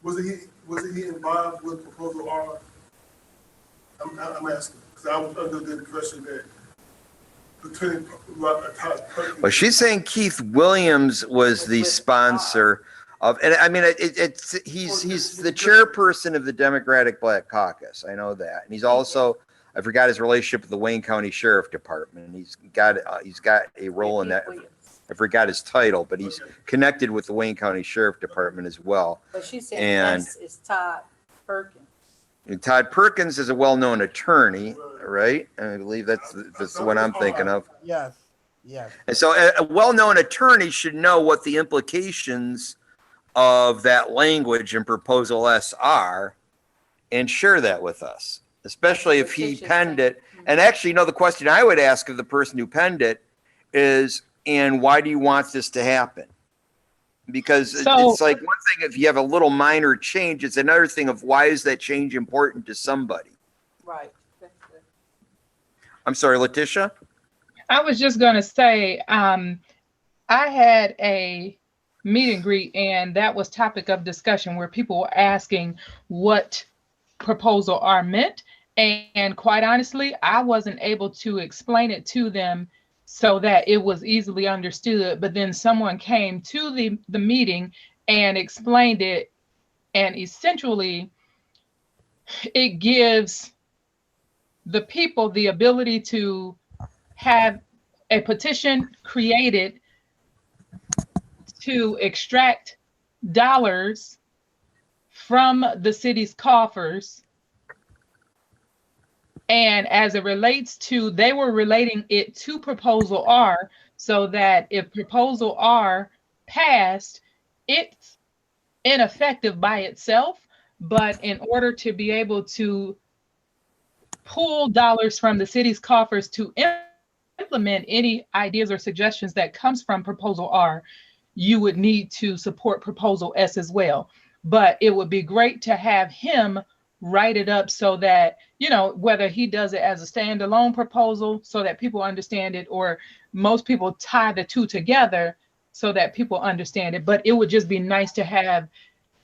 S3: Wasn't he involved with proposal R? I'm asking, because I was under the impression that Lieutenant Todd Perkins.
S1: Well, she's saying Keith Williams was the sponsor of, and I mean, he's the chairperson of the Democratic Black Caucus. I know that. And he's also, I forgot his relationship with the Wayne County Sheriff Department. He's got a role in that.
S4: Williams.
S1: I forgot his title, but he's connected with the Wayne County Sheriff Department as well.
S4: But she's saying
S1: And-
S4: yes, it's Todd Perkins.
S1: And Todd Perkins is a well-known attorney, right? I believe that's the one I'm thinking of.
S2: Yes, yes.
S1: And so a well-known attorney should know what the implications of that language in proposal S are and share that with us, especially if he penned it. And actually, the question I would ask of the person who penned it is, and why do you want this to happen? Because it's like one thing if you have a little minor change, it's another thing of why is that change important to somebody?
S4: Right. That's good.
S1: I'm sorry, Letitia?
S11: I was just going to say, I had a meet and greet, and that was topic of discussion where people were asking what proposal R meant. And quite honestly, I wasn't able to explain it to them so that it was easily understood. But then someone came to the meeting and explained it. And essentially, it gives the people the ability to have a petition created to extract dollars from the city's coffers. And as it relates to, they were relating it to proposal R, so that if proposal R passed, it's ineffective by itself. But in order to be able to pull dollars from the city's coffers to implement any ideas or suggestions that comes from proposal R, you would need to support proposal S as well. But it would be great to have him write it up so that, whether he does it as a standalone proposal so that people understand it, or most people tie the two together so that people understand it. But it would just be nice to have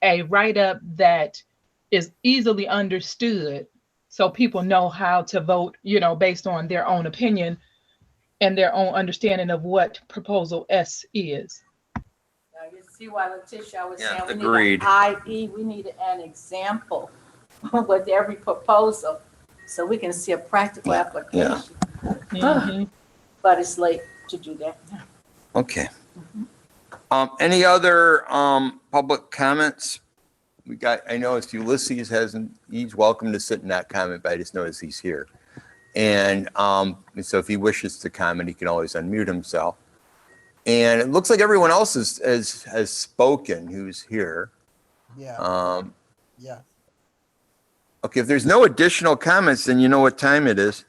S11: a write-up that is easily understood so people know how to vote, based on their own opinion and their own understanding of what proposal S is.
S4: Now you see why Letitia was saying we
S1: agreed.
S4: need an IE, we need an example with every proposal so we can see a practical application.
S11: Mhm.
S4: But it's late to do that.
S1: Okay. Any other public comments? I noticed Ulysses he's welcome to sit and not comment, but I just noticed he's here. And so if he wishes to comment, he can always unmute himself. And it looks like everyone else has spoken who's here.
S2: Yeah. Yeah.
S1: Okay, if there's no additional comments, then you know what time it is.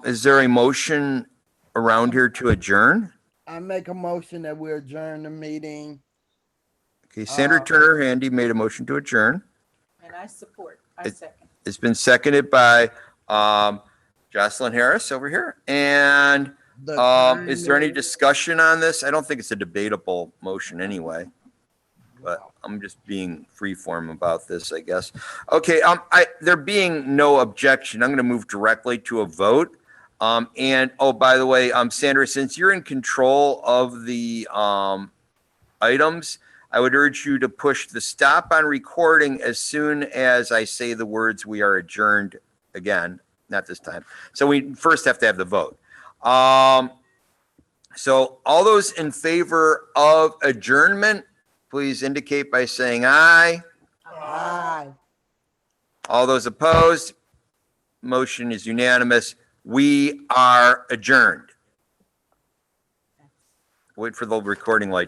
S1: Is there a motion around here to adjourn?
S2: I make a motion that we adjourn the meeting.
S1: Okay, Sandra Turner Handy made a motion to adjourn.
S4: And I support, I second.
S1: It's been seconded by Jocelyn Harris over here. And is there any discussion on this? I don't think it's a debatable motion anyway, but I'm just being freeform about this, I guess. Okay, there being no objection, I'm going to move directly to a vote. And by the way, Sandra, since you're in control of the items, I would urge you to push the stop on recording as soon as I say the words "we are adjourned" again, not this time. So we first have to have the vote. So all those in favor of adjournment, please indicate by saying aye.
S2: Aye.
S1: All those opposed, motion is unanimous. We are adjourned. Wait for the recording light